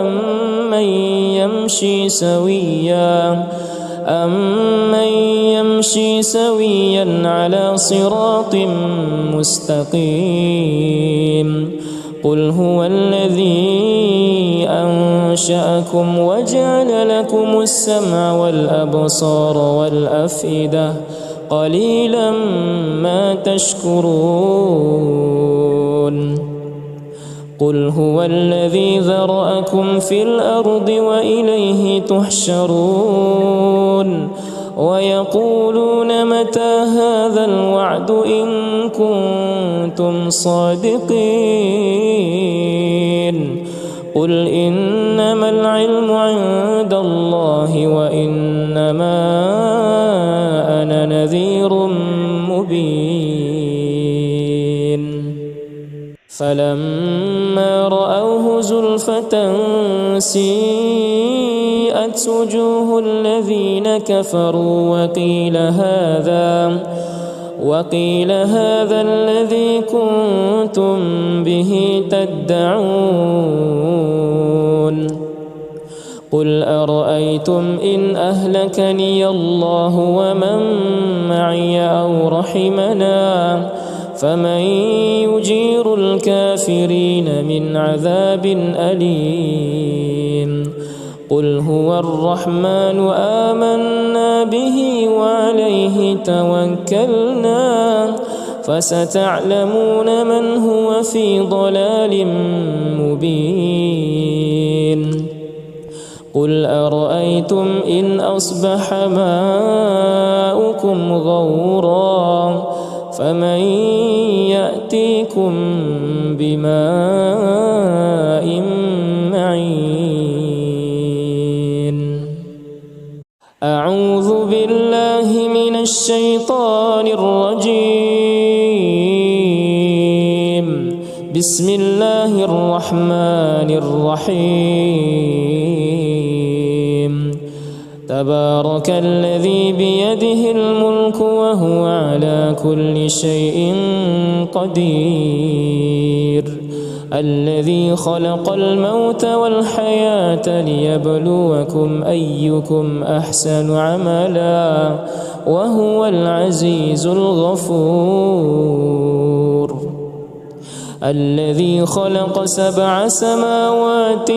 أمن يمشي سويا على صراط مستقيم قل هو الذي أنشأكم وجعل لكم السمع والأبصار والأفئدة قليلا ما تشكرون قل هو الذي ذرأكم في الأرض وإليه تحشرون ويقولون متى هذا الوعد إن كنتم صادقين قل إنما العلم عند الله وإنما أنا نذير مبين فلما رأوه زلفة سيئت وجوه الذين كفروا وقيل هذا الذي كنتم به تدعون قل أرأيتم إن أهلكني الله ومن معي أو رحمنا فمن يجير الكافرين من عذاب أليم قل هو الرحمن آمنا به وعليه توكلنا فستعلمون من هو في ضلال مبين قل أرأيتم إن أصبح ماؤكم غورا فمن يأتيكم بماء معين أعوذ بالله من الشيطان الرجيم بسم الله الرحمن الرحيم تبارك الذي بيده الملك وهو على كل شيء قدير الذي خلق الموت والحياة ليبلوكم أيكم أحسن عملا وهو العزيز الغفور الذي خلق 7 سماوات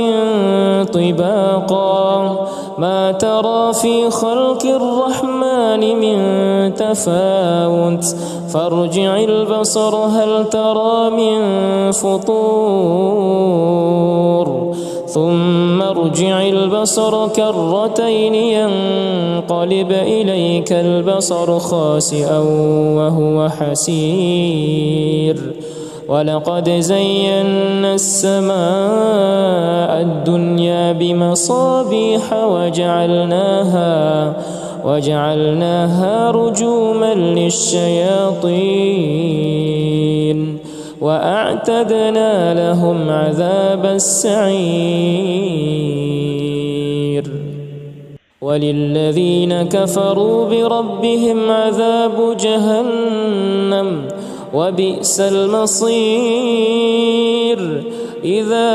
طباقا ما ترى في خلق الرحمن من تفاوت فارجع البصر هل ترى من فطور ثم ارجع البصر كرتين ينقلب إليك البصر خاسئا وهو حسير ولقد زينا السماء الدنيا بمصابيح وجعلناها رجوما للشياطين وأعتدنا لهم عذاب السعير وللذين كفروا بربهم عذاب جهنم وبئس المصير إذا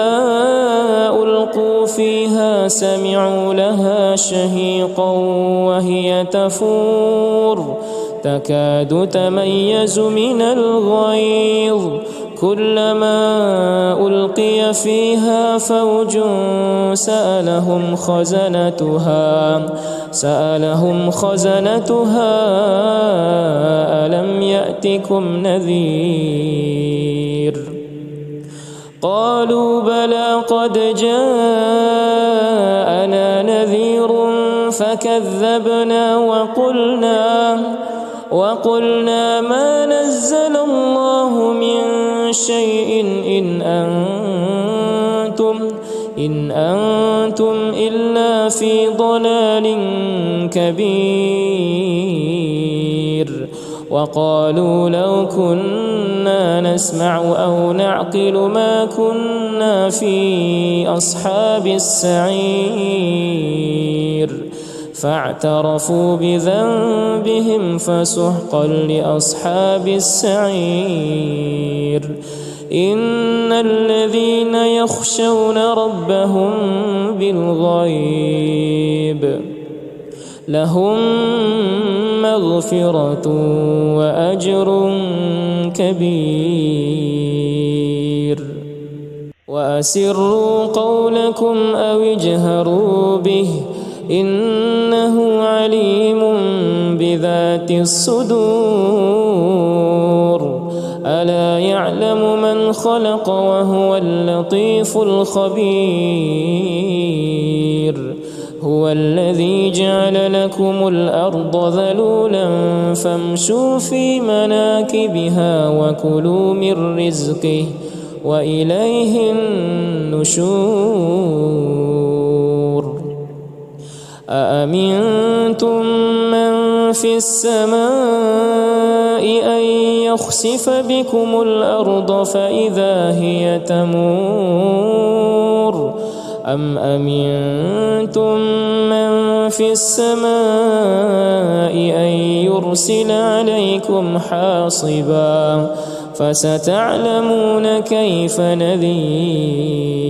ألقوا فيها سمعوا لها شهيقا وهي تفور تكاد تميز من الغيظ كلما ألقي فيها فوج سألهم خزنتها ألم يأتكم نذير قالوا بلى قد جاءنا نذير فكذبنا وقلنا ما نزل الله من شيء إن أنتم إلا في ضلال كبير وقالوا لو كنا نسمع أو نعقل ما كنا في أصحاب السعير فاعترفوا بذنبهم فسحقا لأصحاب السعير إن الذين يخشون ربهم بالغيب لهم مغفرة وأجر كبير وأسروا قولكم أو اجهروا به إنه عليم بذات الصدور ألا يعلم من خلق وهو اللطيف الخبير هو الذي جعل لكم الأرض ذلولا فامشوا في مناكبها وكلوا من رزقه وإليه النشور أأمنتم من في السماء أن يخسف بكم الأرض فإذا هي تمور أم أمنتم من في السماء أن يرسل عليكم حاصبا فستعلمون كيف نذير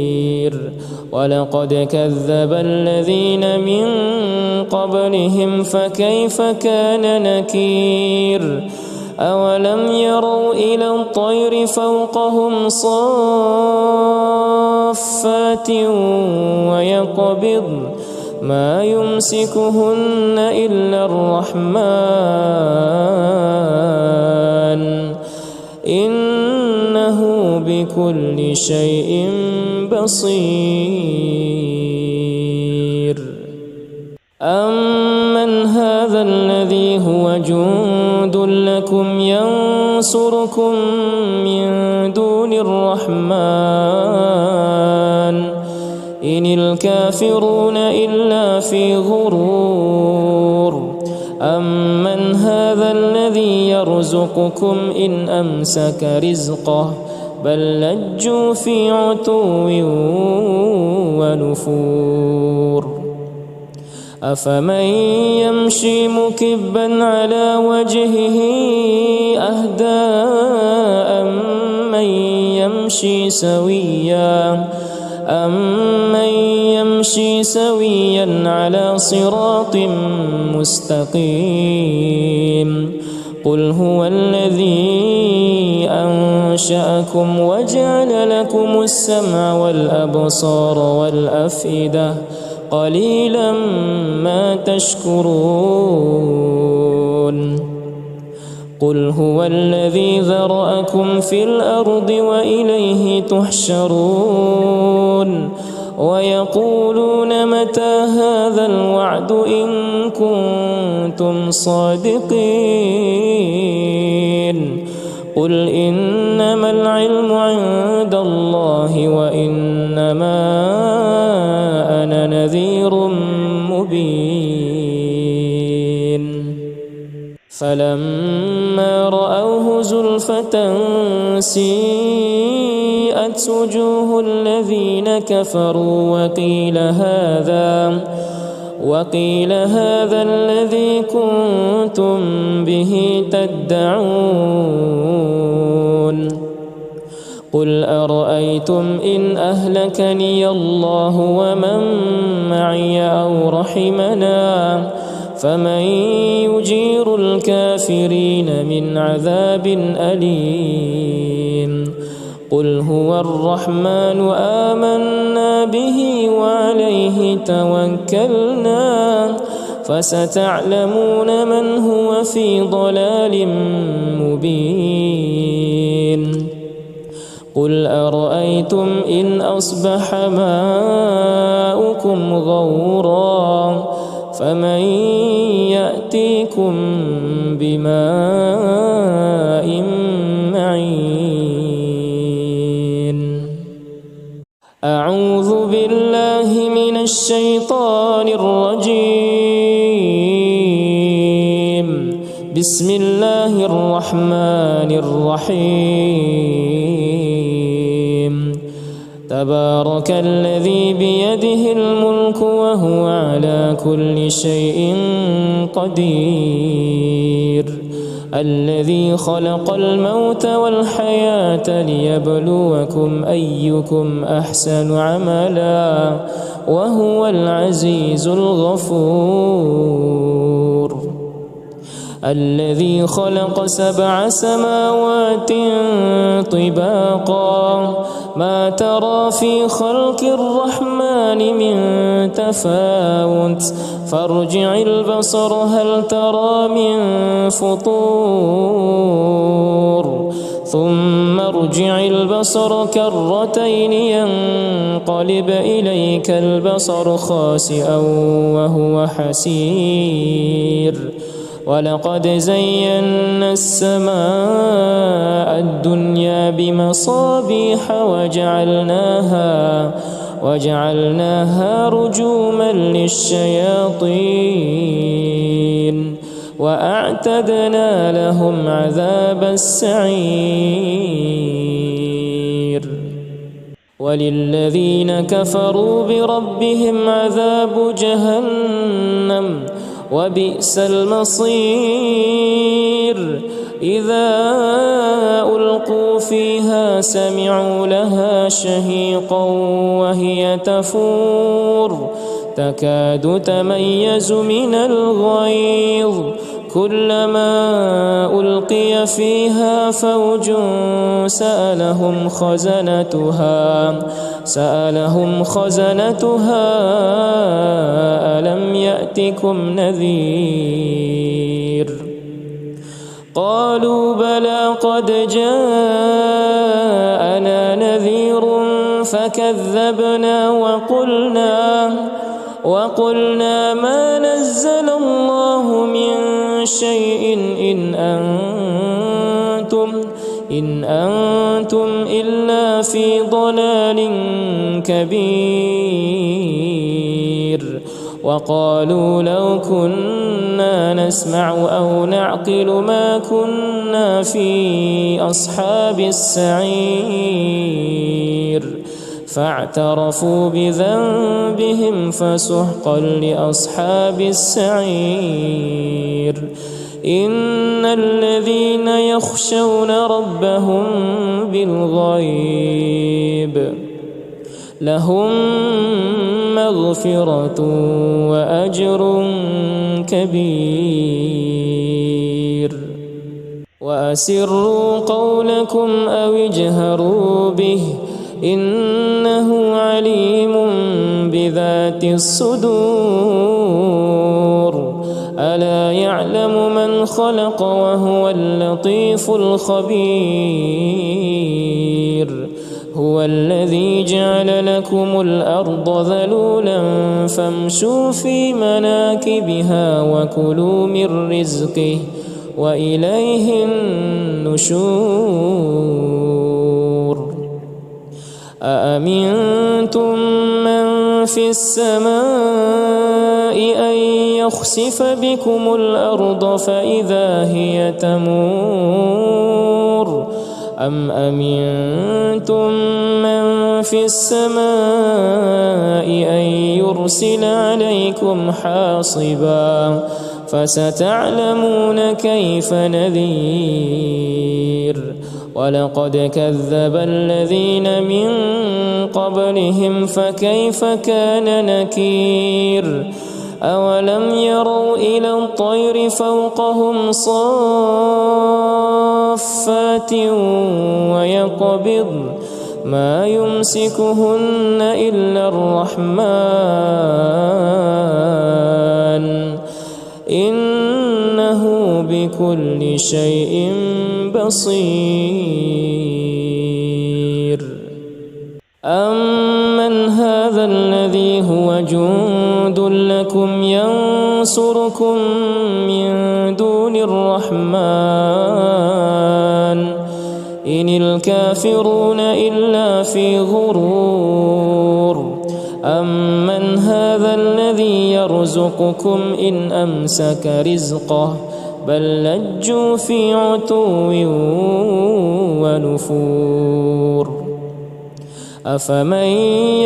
ولقد كذب الذين من قبلهم فكيف كان نكير أولم يروا إلى الطير فوقهم صافات ويقبضن ما يمسكهن إلا الرحمن إنه بكل شيء بصير أمن هذا الذي هو جند لكم ينصركم من دون الرحمن إن الكافرون إلا في غرور أمن هذا الذي يرزقكم إن أمسك رزقه بل لجوا في عتو ونفور أفمن يمشي مكبا على وجهه أهدى أمن يمشي سويا على صراط مستقيم قل هو الذي أنشأكم وجعل لكم السمع والأبصار والأفئدة قليلا ما تشكرون قل هو الذي ذرأكم في الأرض وإليه تحشرون ويقولون متى هذا الوعد إن كنتم صادقين قل إنما العلم عند الله وإنما أنا نذير مبين فلما رأوه زلفة سيئت وجوه الذين كفروا وقيل هذا الذي كنتم به تدعون قل أرأيتم إن أهلكني الله ومن معي أو رحمنا فمن يجير الكافرين من عذاب أليم قل هو الرحمن آمنا به وعليه توكلنا فستعلمون من هو في ضلال مبين قل أرأيتم إن أصبح ماؤكم غورا فمن يأتيكم بماء معين أعوذ بالله من الشيطان الرجيم بسم الله الرحمن الرحيم تبارك الذي بيده الملك وهو على كل شيء قدير الذي خلق الموت والحياة ليبلوكم أيكم أحسن عملا وهو العزيز الغفور الذي خلق 7 سماوات طباقا ما ترى في خلق الرحمن من تفاوت فارجع البصر هل ترى من فطور ثم ارجع البصر كرتين ينقلب إليك البصر خاسئا وهو حسير ولقد زينا السماء الدنيا بمصابيح وجعلناها رجوما للشياطين وأعتدنا لهم عذاب السعير وللذين كفروا بربهم عذاب جهنم وبئس المصير إذا ألقوا فيها سمعوا لها شهيقا وهي تفور تكاد تميز من الغيظ كلما ألقي فيها فوج سألهم خزنتها ألم يأتكم نذير قالوا بلى قد جاءنا نذير فكذبنا وقلنا ما نزل الله من شيء إن أنتم إلا في ضلال كبير وقالوا لو كنا نسمع أو نعقل ما كنا في أصحاب السعير فاعترفوا بذنبهم فسحقا لأصحاب السعير إن الذين يخشون ربهم بالغيب لهم مغفرة وأجر كبير وأسروا قولكم أو اجهروا به إنه عليم بذات الصدور ألا يعلم من خلق وهو اللطيف الخبير هو الذي جعل لكم الأرض ذلولا فامشوا في مناكبها وكلوا من رزقه وإليه النشور أأمنتم من في السماء أن يخسف بكم الأرض فإذا هي تمور أم أمنتم من في السماء أن يرسل عليكم حاصبا فستعلمون كيف نذير ولقد كذب الذين من قبلهم فكيف كان نكير أولم يروا إلى الطير فوقهم صافات ويقبض ما يمسكهن إلا الرحمن إنه بكل شيء بصير أمن هذا الذي هو جند لكم ينصركم من دون الرحمن إن الكافرون إلا في غرور أمن هذا الذي يرزقكم إن أمسك رزقه بل لجوا في عتو ونفور أفمن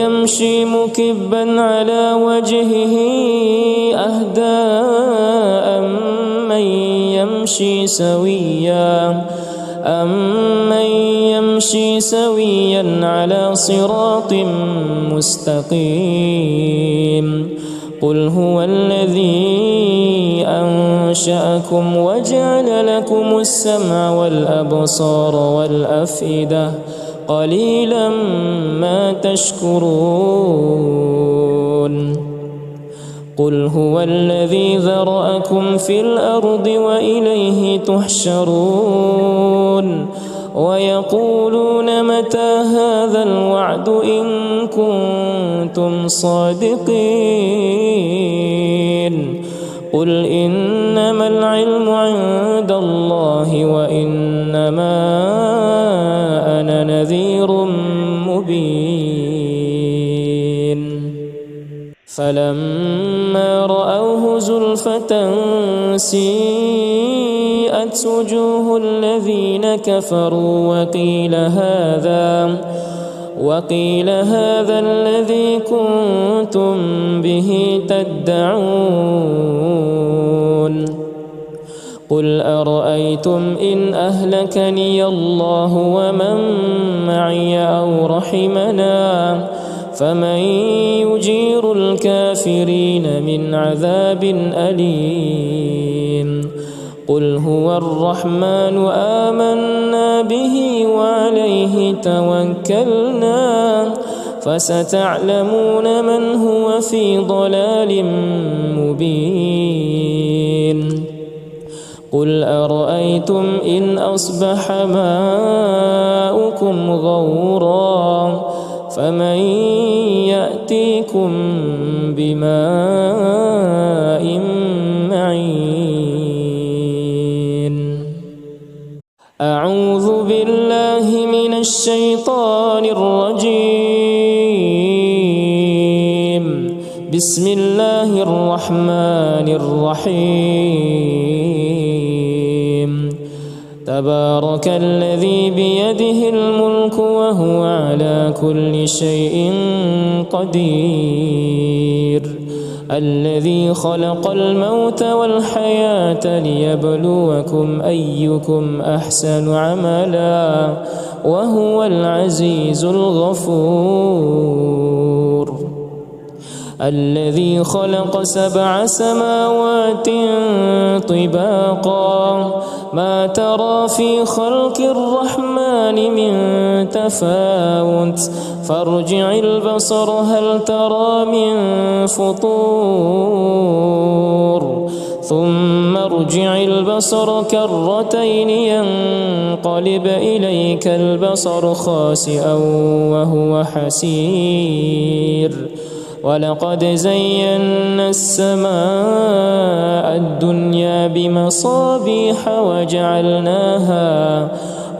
يمشي مكبا على وجهه أهدى أمن يمشي سويا على صراط مستقيم قل هو الذي أنشأكم وجعل لكم السمع والأبصار والأفئدة قليلا ما تشكرون قل هو الذي ذرأكم في الأرض وإليه تحشرون ويقولون متى هذا الوعد إن كنتم صادقين قل إنما العلم عند الله وإنما أنا نذير مبين فلما رأوه زلفة سيئت وجوه الذين كفروا وقيل هذا الذي كنتم به تدعون قل أرأيتم إن أهلكني الله ومن معي أو رحمنا فمن يجير الكافرين من عذاب أليم قل هو الرحمن آمنا به وعليه توكلنا فستعلمون من هو في ضلال مبين قل أرأيتم إن أصبح ماؤكم غورا فمن يأتيكم بماء معين أعوذ بالله من الشيطان الرجيم بسم الله الله الرحمن الرحيم تبارك الذي بيده الملك وهو على كل شيء قدير الذي خلق الموت والحياة ليبلوكم أيكم أحسن عملا وهو العزيز الغفور الذي خلق 7 سماوات طباقا ما ترى في خلق الرحمن من تفاوت فارجع البصر هل ترى من فطور ثم ارجع البصر كرتين ينقلب إليك البصر خاسئا وهو حسير ولقد زينا السماء الدنيا بمصابيح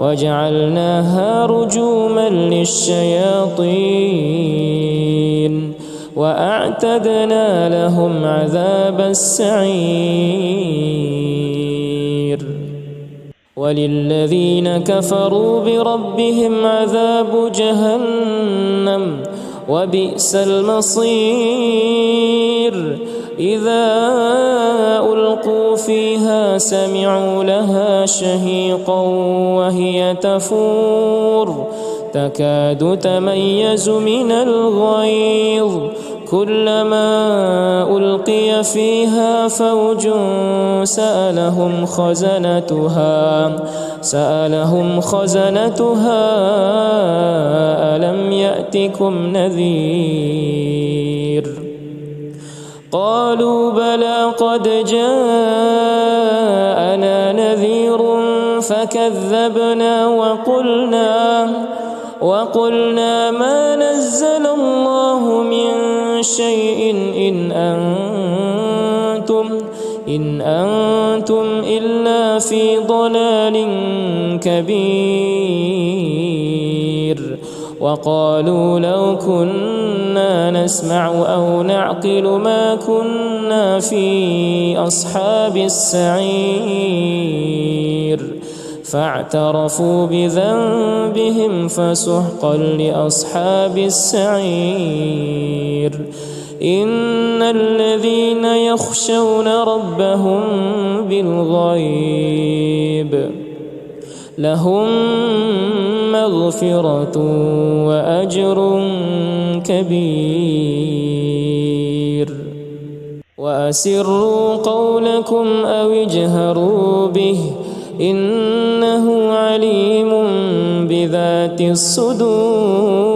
وجعلناها رجوما للشياطين وأعتدنا لهم عذاب السعير وللذين كفروا بربهم عذاب جهنم وبئس المصير إذا ألقوا فيها سمعوا لها شهيقا وهي تفور تكاد تميز من الغيظ كلما ألقي فيها فوج سألهم خزنتها ألم يأتكم نذير قالوا بلى قد جاءنا نذير فكذبنا وقلنا ما نزل الله من شيء إن أنتم إلا في ضلال كبير وقالوا لو كنا نسمع أو نعقل ما كنا في أصحاب السعير فاعترفوا بذنبهم فسحقا لأصحاب السعير إن الذين يخشون ربهم بالغيب لهم مغفرة وأجر كبير وأسروا قولكم أو اجهروا به إنه عليم بذات الصدور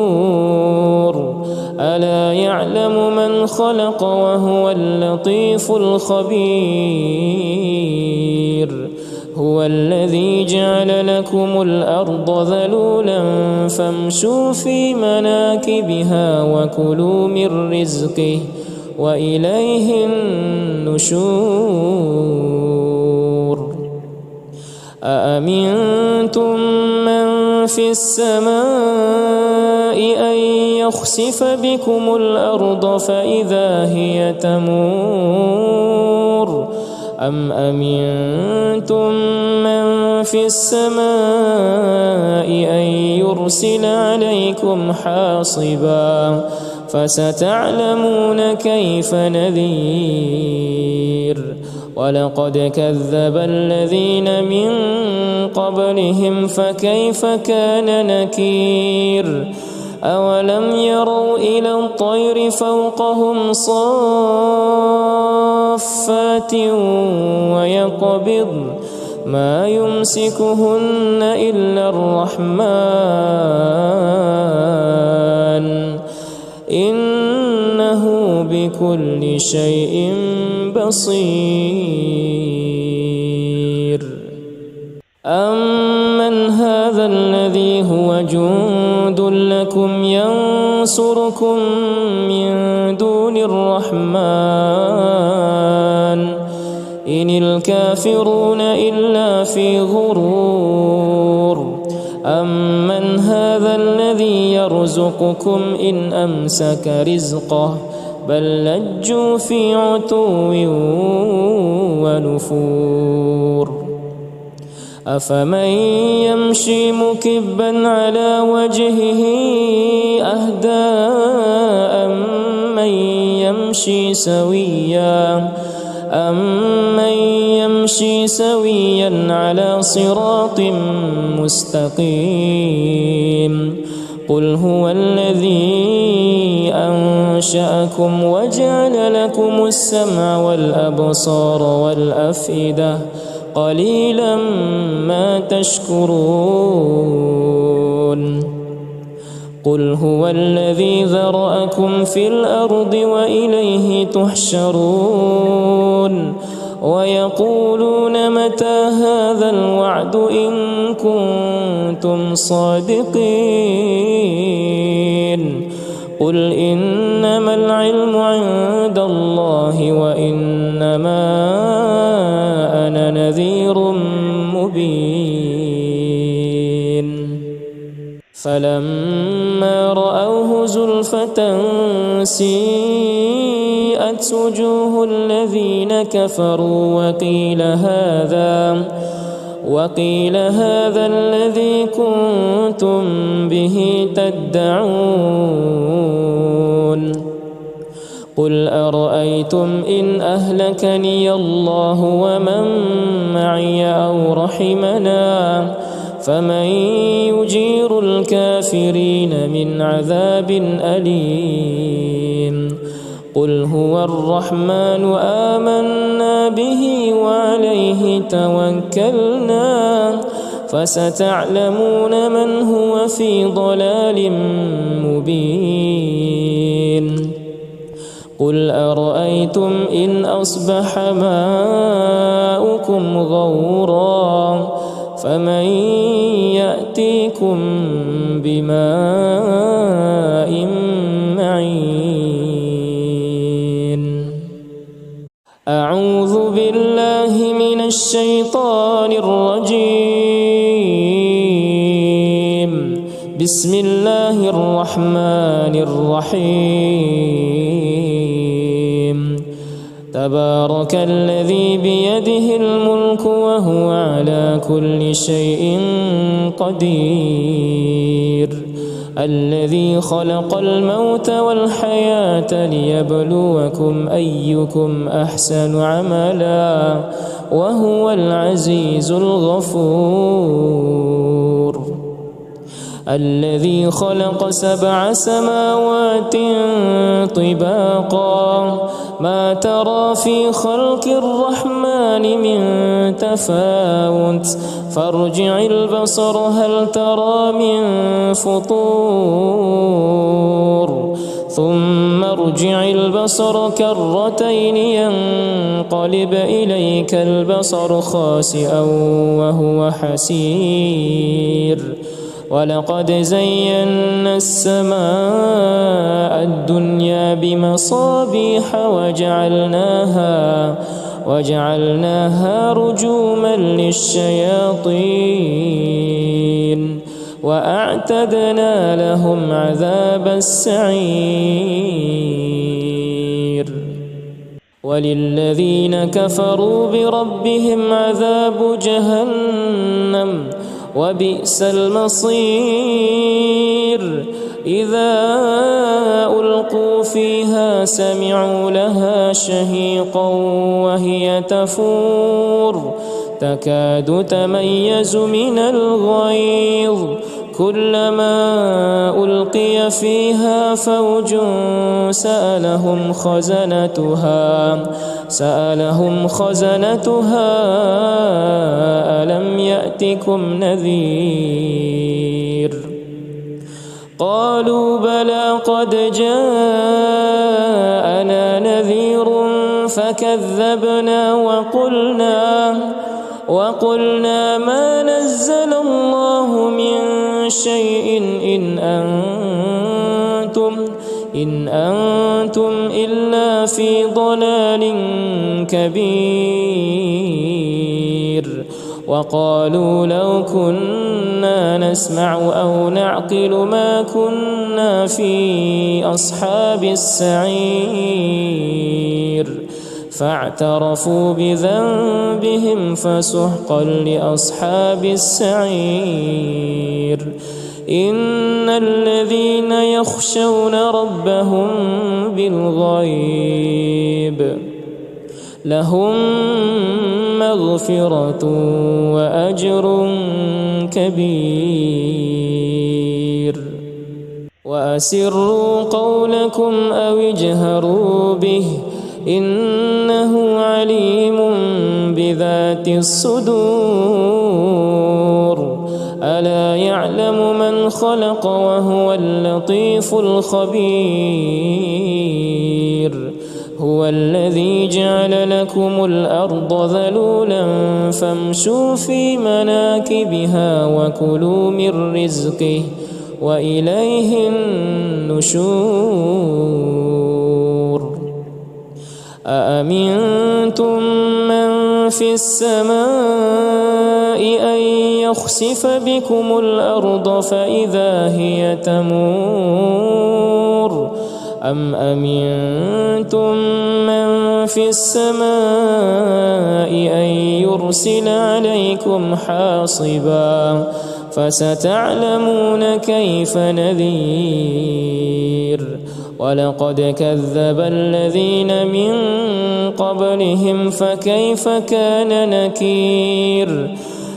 ألا يعلم من خلق وهو اللطيف الخبير هو الذي جعل لكم الأرض ذلولا فامشوا في مناكبها وكلوا من رزقه وإليه النشور أأمنتم من في السماء أن يخسف بكم الأرض فإذا هي تمور أم أمنتم من في السماء أن يرسل عليكم حاصبا فستعلمون كيف نذير ولقد كذب الذين من قبلهم فكيف كان نكير أولم يروا إلى الطير فوقهم صافات ويقبض ما يمسكهن إلا الرحمن إنه بكل شيء بصير أمن هذا الذي هو جند لكم ينصركم من دون الرحمن إن الكافرون إلا في غرور أمن هذا الذي يرزقكم إن أمسك رزقه بل لجوا في عتو ونفور أفمن يمشي مكبا على وجهه أهدى أمن يمشي سويا على صراط مستقيم قل هو الذي أنشأكم وجعل لكم السمع والأبصار والأفئدة قليلا ما تشكرون قل هو الذي ذرأكم في الأرض وإليه تحشرون ويقولون متى هذا الوعد إن كنتم صادقين قل إنما العلم عند الله وإنما أنا نذير مبين فلما رأوه زلفة سيئت وجوه الذين كفروا وقيل هذا الذي كنتم به تدعون قل أرأيتم إن أهلكني الله ومن معي أو رحمنا فمن يجير الكافرين من عذاب أليم قل هو الرحمن آمنا به وعليه توكلنا فستعلمون من هو في ضلال مبين قل أرأيتم إن أصبح ماؤكم غورا فمن يأتيكم بماء معين أعوذ بالله من الشيطان الرجيم بسم الله الرحمن الرحيم تبارك الذي بيده الملك وهو على كل شيء قدير الذي خلق الموت والحياة ليبلوكم أيكم أحسن عملا وهو العزيز الغفور الذي خلق 7 سماوات طباقا ما ترى في خلق الرحمن من تفاوت فارجع البصر هل ترى من فطور ثم ارجع البصر كرتين ينقلب إليك البصر خاسئا وهو حسير ولقد زينا السماء الدنيا بمصابيح وجعلناها رجوما للشياطين وأعتدنا لهم عذاب السعير وللذين كفروا بربهم عذاب جهنم وبئس المصير إذا ألقوا فيها سمعوا لها شهيقا وهي تفور تكاد تميز من الغيظ كلما ألقي فيها فوج سألهم خزنتها ألم يأتكم نذير قالوا بلى قد جاءنا نذير فكذبنا وقلنا ما نزل الله من شيء إن أنتم إلا في ضلال كبير وقالوا لو كنا نسمع أو نعقل ما كنا في أصحاب السعير فاعترفوا بذنبهم فسحقا لأصحاب السعير إن الذين يخشون ربهم بالغيب لهم مغفرة وأجر كبير وأسروا قولكم أو اجهروا به إنه عليم بذات الصدور ألا يعلم من خلق وهو اللطيف الخبير هو الذي جعل لكم الأرض ذلولا فامشوا في مناكبها وكلوا من رزقه وإليه النشور أأمنتم من في السماء أن يخسف بكم الأرض فإذا هي تمور أم أمنتم من في السماء أن يرسل عليكم حاصبا فستعلمون كيف نذير ولقد كذب الذين من قبلهم فكيف كان نكير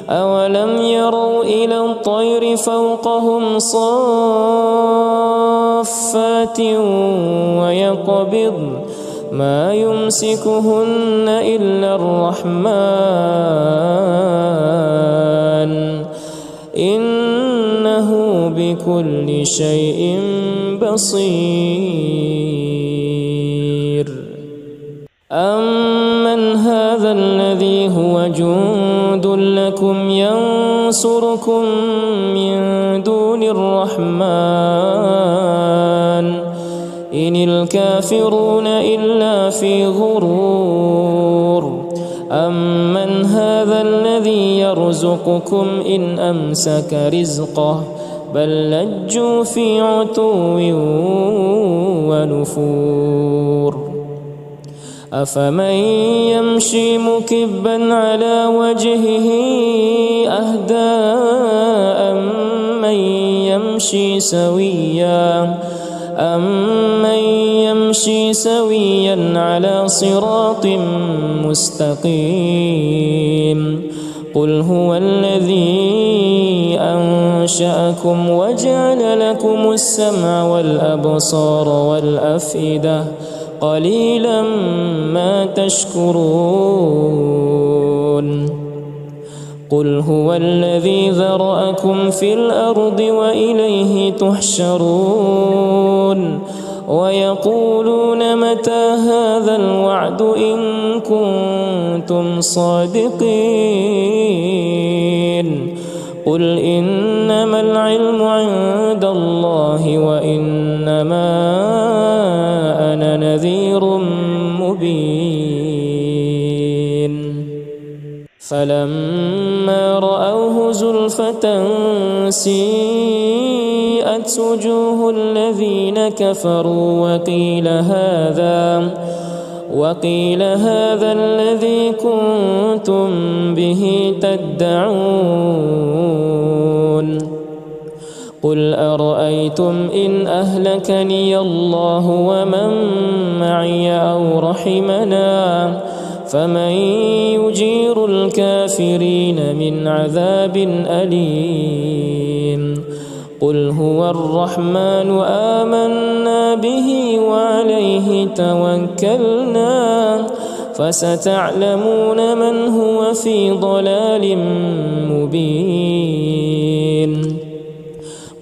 أولم يروا إلى الطير فوقهم صافات ويقبض ما يمسكهن إلا الرحمن إنه بكل شيء بصير أمن هذا الذي هو جند لكم ينصركم من دون الرحمن إن الكافرون إلا في غرور أمن هذا الذي يرزقكم إن أمسك رزقه بل لجوا في عتو ونفور أفمن يمشي مكبا على وجهه أهدى أمن يمشي سويا على صراط مستقيم قل هو الذي أنشأكم وجعل لكم السمع والأبصار والأفئدة قليلا ما تشكرون قل هو الذي ذرأكم في الأرض وإليه تحشرون ويقولون متى هذا الوعد إن كنتم صادقين قل إنما العلم عند الله وإنما أنا نذير مبين فلما رأوه زلفة سيئت وجوه الذين كفروا وقيل هذا الذي كنتم به تدعون قل أرأيتم إن أهلكني الله ومن معي أو رحمنا فمن يجير الكافرين من عذاب أليم قل هو الرحمن آمنا به وعليه توكلنا فستعلمون من هو في ضلال مبين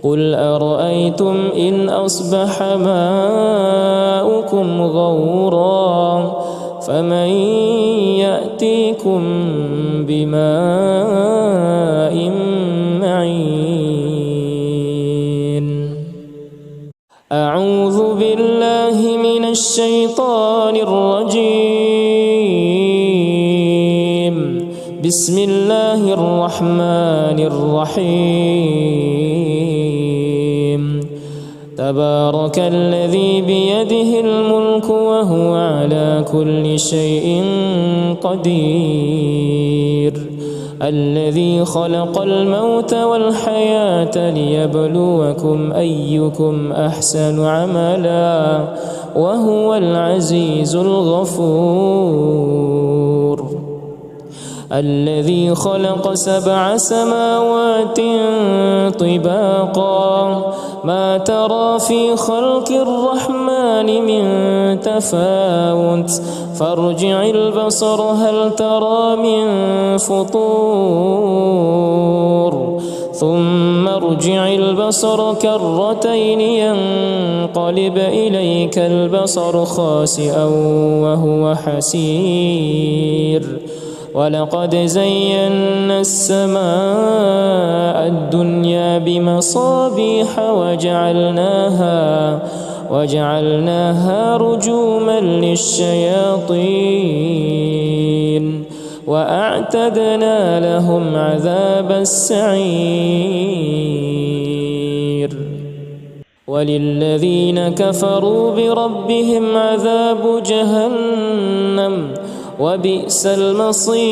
قل أرأيتم إن أصبح ماؤكم غورا فمن يأتيكم بماء معين أعوذ بالله من الشيطان الرجيم بسم الله الرحمن الرحيم تبارك الذي بيده الملك وهو على كل شيء قدير الذي خلق الموت والحياة ليبلوكم أيكم أحسن عملا وهو العزيز الغفور الذي خلق 7 سماوات طباقا ما ترى في خلق الرحمن من تفاوت فارجع البصر هل ترى من فطور ثم ارجع البصر كرتين ينقلب إليك البصر خاسئا وهو حسير ولقد زينا السماء الدنيا بمصابيح وجعلناها رجوما للشياطين وأعتدنا لهم عذاب السعير وللذين كفروا بربهم عذاب جهنم وبئس المصير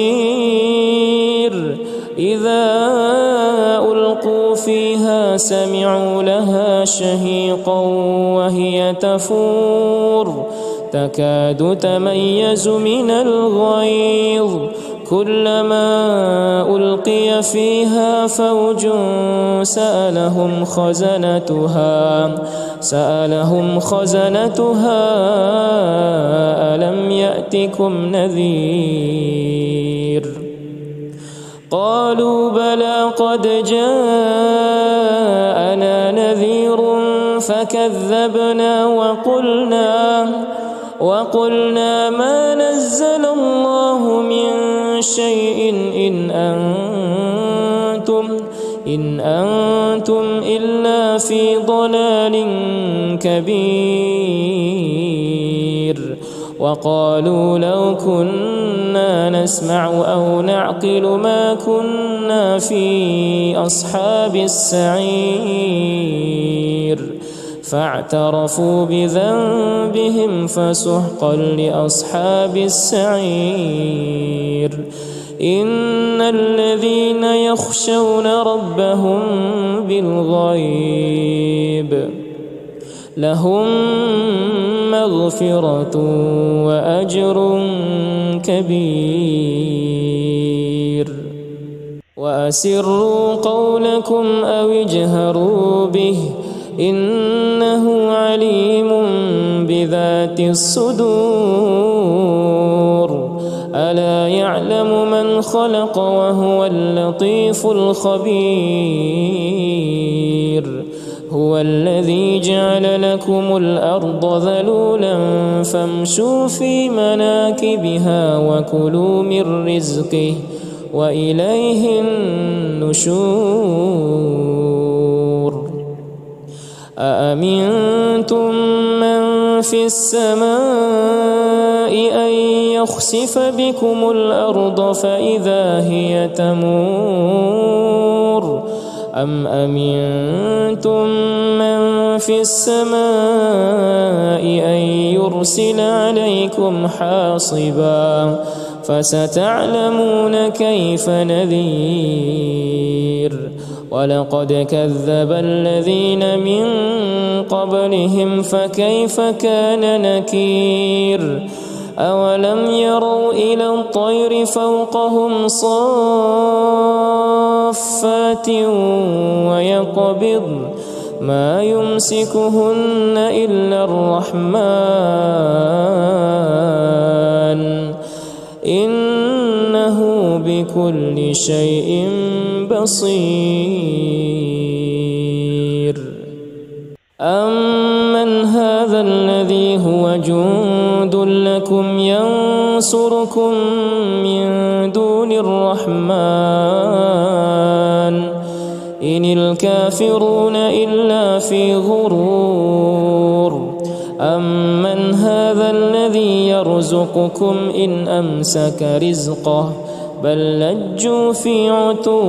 إذا ألقوا فيها سمعوا لها شهيقا وهي تفور تكاد تميز من الغيظ كلما ألقي فيها فوج سألهم خزنتها ألم يأتكم نذير قالوا بلى قد جاءنا نذير فكذبنا وقلنا ما نزل الله من شيء إن أنتم إلا في ضلال كبير وقالوا لو كنا نسمع أو نعقل ما كنا في أصحاب السعير فاعترفوا بذنبهم فسحقا لأصحاب السعير إن الذين يخشون ربهم بالغيب لهم مغفرة وأجر كبير وأسروا قولكم أو اجهروا به إنه عليم بذات الصدور ألا يعلم من خلق وهو اللطيف الخبير هو الذي جعل لكم الأرض ذلولا فامشوا في مناكبها وكلوا من رزقه وإليه النشور أأمنتم من في السماء أن يخسف بكم الأرض فإذا هي تمور أم أمنتم من في السماء أن يرسل عليكم حاصبا فستعلمون كيف نذير ولقد كذب الذين من قبلهم فكيف كان نكير أولم يروا إلى الطير فوقهم صافات ويقبضن ما يمسكهن إلا الرحمن إنه بكل شيء بصير أمن هذا الذي هو جند لكم ينصركم من دون الرحمن إن الكافرون إلا في غرور أمن هذا الذي يرزقكم إن أمسك رزقه بل لجوا في عتو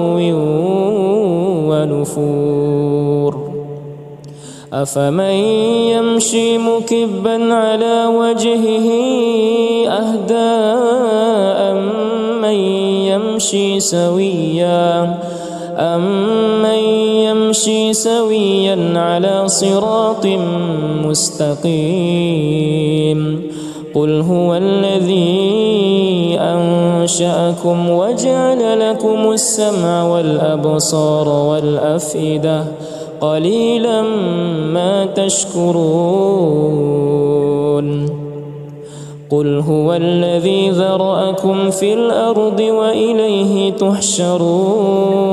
ونفور أفمن يمشي مكبا على وجهه أهدى أمن يمشي سويا على صراط مستقيم قل هو الذي أنشأكم وجعل لكم السمع والأبصار والأفئدة قليلا ما تشكرون قل هو الذي ذرأكم في الأرض وإليه تحشرون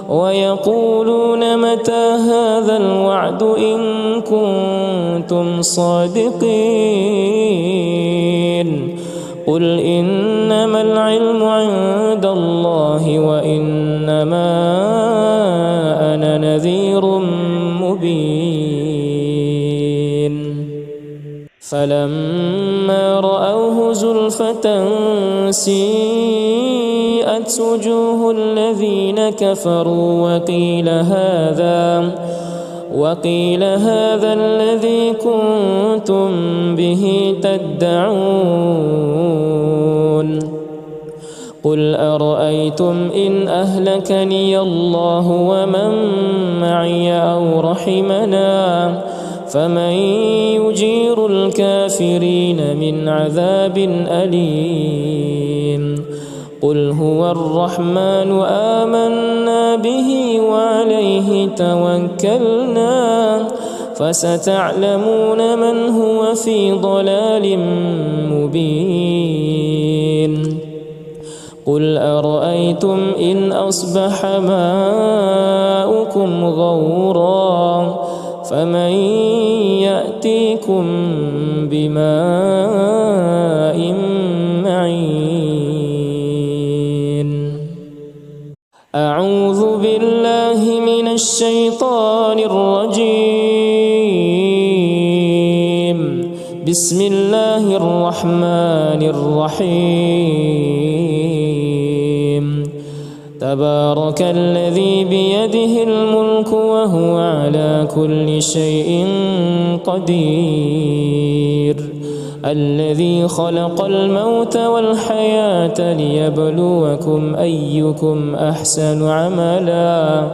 ويقولون متى هذا الوعد إن كنتم صادقين قل إنما العلم عند الله وإنما أنا نذير مبين فلما رأوه زلفة سيئت وجوه الذين كفروا وقيل هذا الذي كنتم به تدعون قل أرأيتم إن أهلكني الله ومن معي أو رحمنا فمن يجير الكافرين من عذاب أليم قل هو الرحمن آمنا به وعليه توكلنا فستعلمون من هو في ضلال مبين قل أرأيتم إن أصبح ماؤكم غورا فمن يأتيكم بماء معين أعوذ بالله من الشيطان الرجيم بسم الله الرحمن الرحيم تبارك الذي بيده الملك وهو على كل شيء قدير الذي خلق الموت والحياة ليبلوكم أيكم أحسن عملا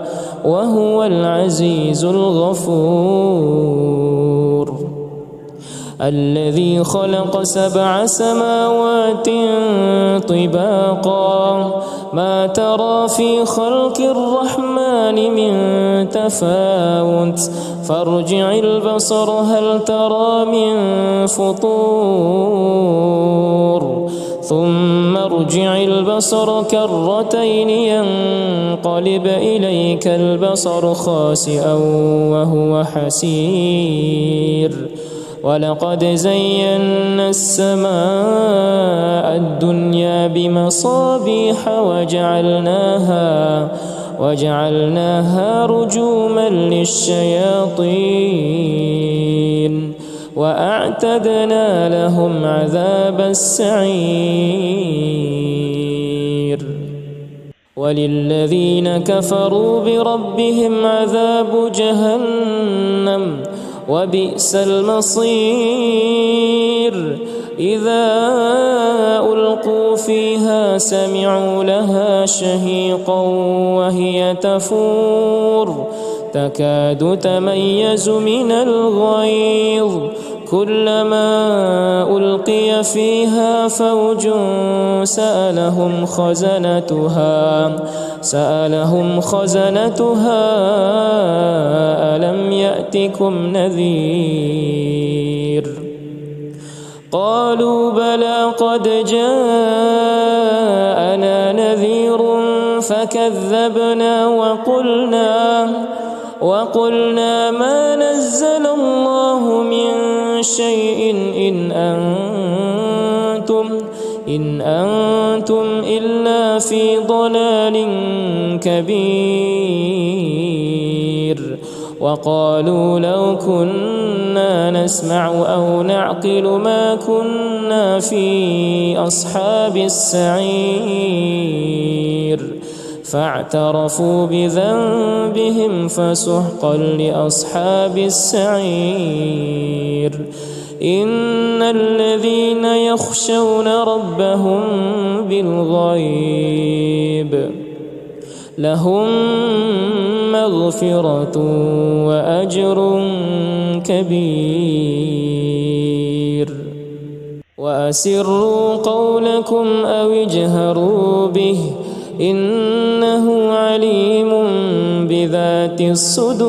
وهو العزيز الغفور الذي خلق 7 سماوات طباقا ما ترى في خلق الرحمن من تفاوت فارجع البصر هل ترى من فطور ثم ارجع البصر كرتين ينقلب إليك البصر خاسئا وهو حسير ولقد زينا السماء الدنيا بمصابيح وجعلناها رجوما للشياطين وأعتدنا لهم عذاب السعير وللذين كفروا بربهم عذاب جهنم وبئس المصير إذا ألقوا فيها سمعوا لها شهيقا وهي تفور تكاد تميز من الغيظ كلما ألقي فيها فوج سألهم خزنتها ألم يأتكم نذير قالوا بلى قد جاءنا نذير فكذبنا وقلنا ما نزل الله من شيء إن أنتم إلا في ضلال كبير وقالوا لو كنا كنا نسمع أو نعقل ما كنا في أصحاب السعير فاعترفوا بذنبهم فسحقا لأصحاب السعير إن الذين يخشون ربهم بالغيب لهم مغفرة وأجر كبير وأسروا قولكم أو اجهروا به إنه عليم بذات الصدور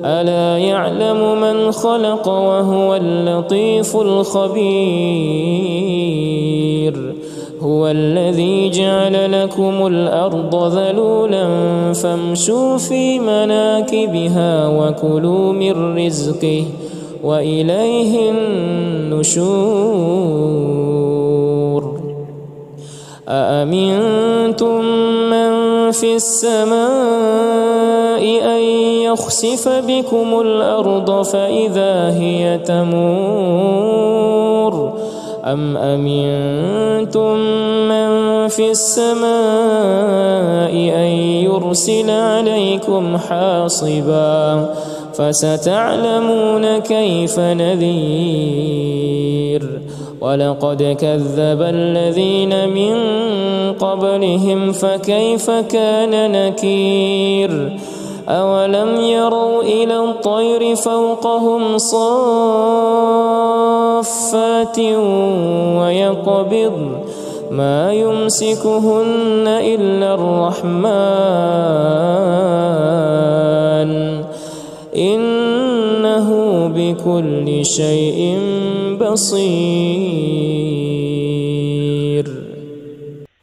ألا يعلم من خلق وهو اللطيف الخبير هو الذي جعل لكم الأرض ذلولا فامشوا في مناكبها وكلوا من رزقه وإليه النشور أأمنتم من في السماء أن يخسف بكم الأرض فإذا هي تمور أم أمنتم من في السماء أن يرسل عليكم حاصبا فستعلمون كيف نذير ولقد كذب الذين من قبلهم فكيف كان نكير أولم يروا إلى الطير فوقهم صافات ويقبض ما يمسكهن إلا الرحمن إنه بكل شيء بصير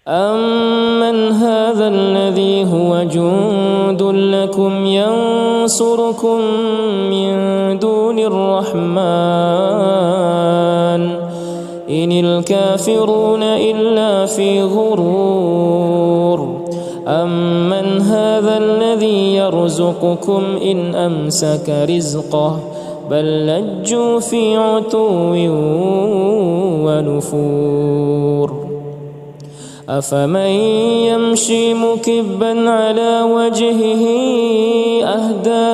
أمن هذا الذي هو جند لكم ينصركم من دون الرحمن إن الكافرون إلا في غرور أمن هذا الذي يرزقكم إن أمسك رزقه بل لجوا في عتو ونفور أفمن يمشي مكبا على وجهه أهدى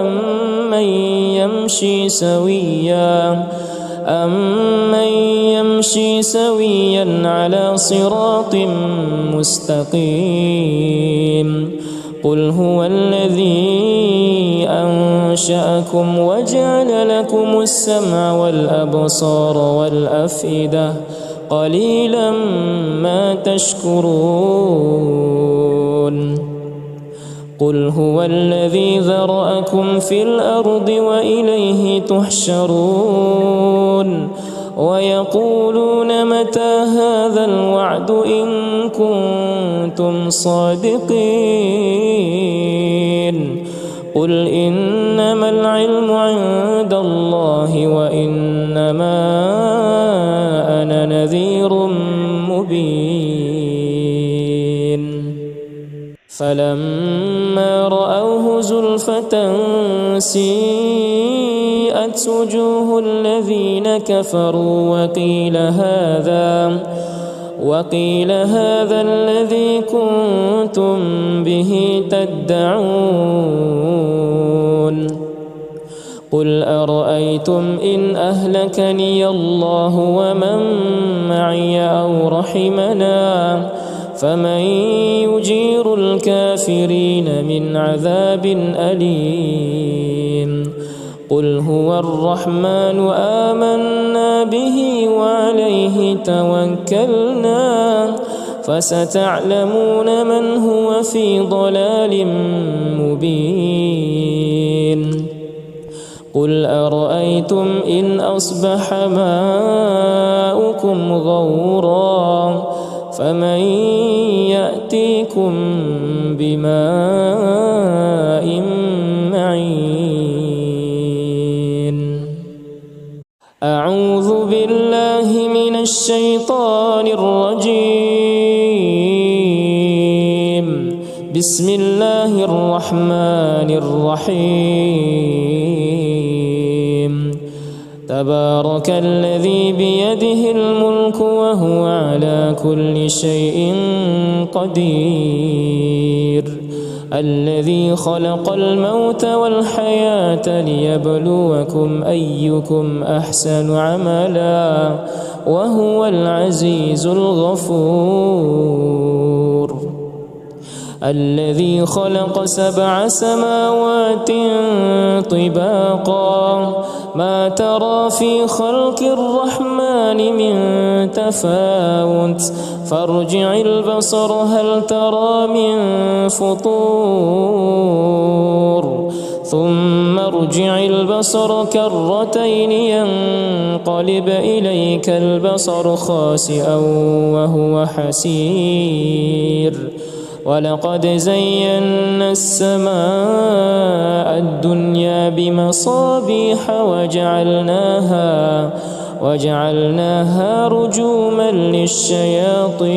أمن يمشي سويا على صراط مستقيم قل هو الذي أنشأكم وجعل لكم السمع والأبصار والأفئدة قليلا ما تشكرون قل هو الذي ذرأكم في الأرض وإليه تحشرون ويقولون متى هذا الوعد إن كنتم صادقين قل إنما العلم عند الله وإنما أنا نذير مبين فلما رأوه زلفة سيئت وجوه الذين كفروا وقيل هذا الذي كنتم به تدعون قل أرأيتم إن أهلكني الله ومن معي أو رحمنا فمن يجير الكافرين من عذاب أليم قل هو الرحمن آمنا به وعليه توكلنا فستعلمون من هو في ضلال مبين قل أرأيتم إن أصبح ماؤكم غورا فمن يأتيكم بماء معين أعوذ بالله من الشيطان الرجيم بسم الله الرحمن الرحيم تبارك الذي بيده الملك وهو على كل شيء قدير الذي خلق الموت والحياة ليبلوكم أيكم أحسن عملا وهو العزيز الغفور الذي خلق 7 سماوات طباقا ما ترى في خلق الرحمن من تفاوت فارجع البصر هل ترى من فطور ثم ارجع البصر كرتين ينقلب إليك البصر خاسئا وهو حسير ولقد زينا السماء الدنيا بمصابيح وجعلناها رجوما للشياطين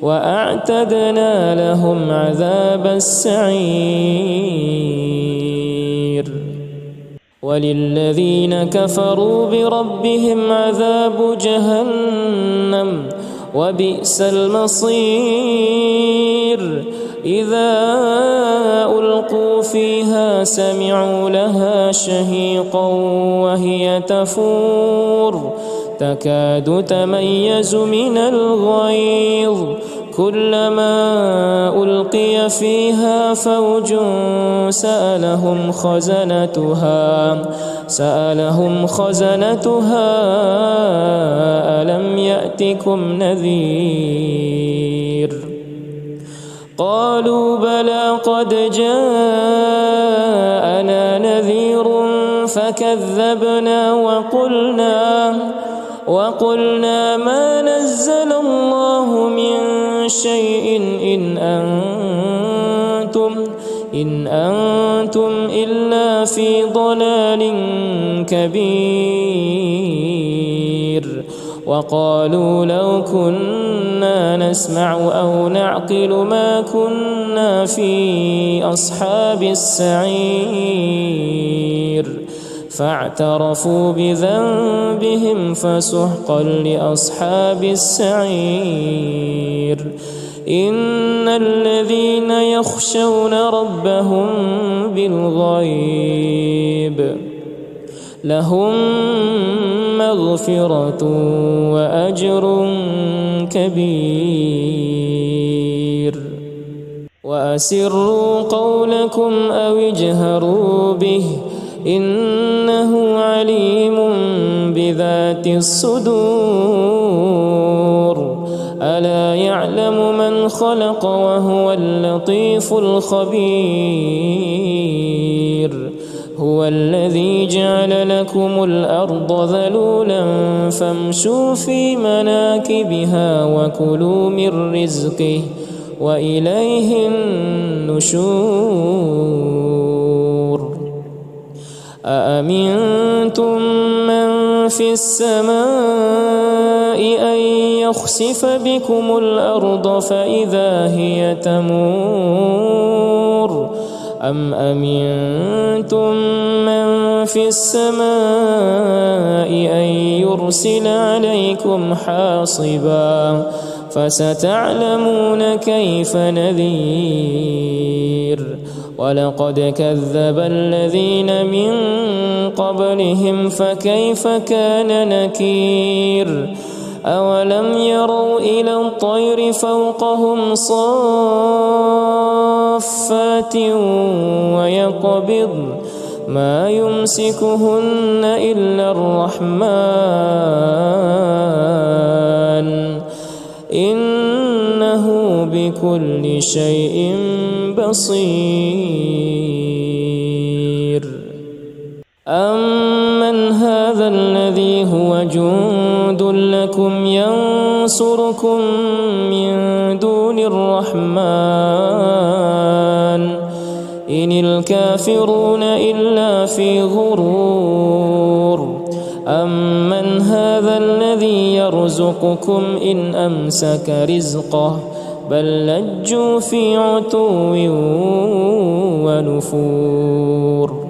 وأعتدنا لهم عذاب السعير وللذين كفروا بربهم عذاب جهنم وبئس المصير إذا ألقوا فيها سمعوا لها شهيقا وهي تفور تكاد تميز من الغيظ كلما ألقي فيها فوج سألهم خزنتها ألم يأتكم نذير قالوا بلى قد جاءنا نذير فكذبنا وقلنا ما نزل الله من شيء إن أنتم إلا في ضلال كبير وقالوا لو كنا نسمع أو نعقل ما كنا في أصحاب السعير فاعترفوا بذنبهم فسحقا لأصحاب السعير إن الذين يخشون ربهم بالغيب لهم مغفرة وأجر كبير وأسروا قولكم أو اجهروا به إنه عليم بذات الصدور ألا يعلم من خلق وهو اللطيف الخبير هو الذي جعل لكم الأرض ذلولا فامشوا في مناكبها وكلوا من رزقه وإليه النشور أأمنتم من في السماء أن يخسف بكم الأرض فإذا هي تمور أم أمنتم من في السماء أن يرسل عليكم حاصبا فستعلمون كيف نذير ولقد كذب الذين من قبلهم فكيف كان نكير أولم يروا إلى الطير فوقهم صافات ويقبض ما يمسكهن إلا الرحمن إنه بكل شيء بصير أمن هذا الذي هو جند لكم ينصركم من دون الرحمن إن الكافرون إلا في غرور أمن هذا الذي يرزقكم إن أمسك رزقه بل لجوا في عتو ونفور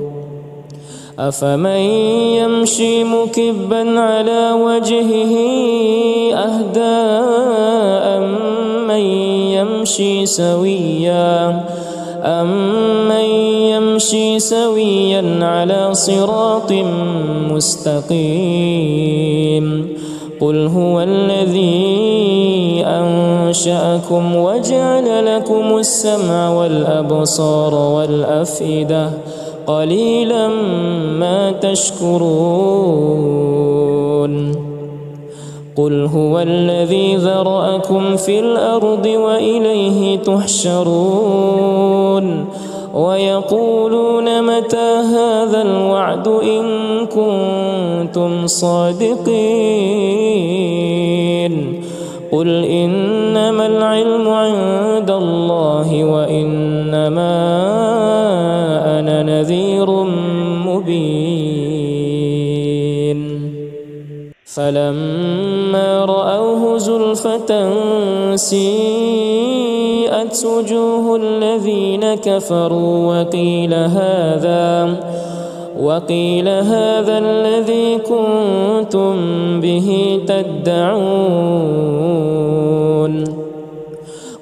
أفمن يمشي مكبا على وجهه أهدى أمن يمشي سويا على صراط مستقيم قل هو الذي أنشأكم وجعل لكم السمع والأبصار والأفئدة قليلا ما تشكرون قل هو الذي ذرأكم في الأرض وإليه تحشرون ويقولون متى هذا الوعد إن كنتم صادقين قل إنما العلم عند الله وإنما أنا نذير مبين فلما رأوه زلفة سيئت وجوه الذين كفروا وقيل هذا الذي كنتم به تدعون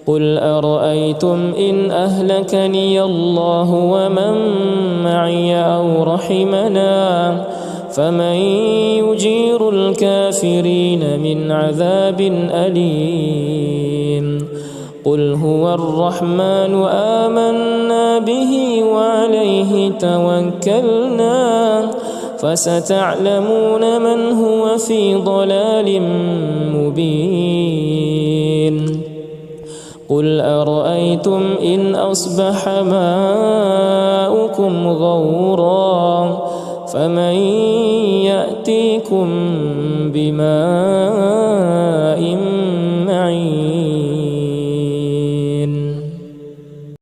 قل أرأيتم إن أهلكني الله ومن معي أو رحمنا فمن يجير الكافرين من عذاب أليم قل هو الرحمن آمنا به وعليه توكلنا فستعلمون من هو في ضلال مبين قل أرأيتم إن أصبح ماؤكم غورا فمن يأتيكم بماء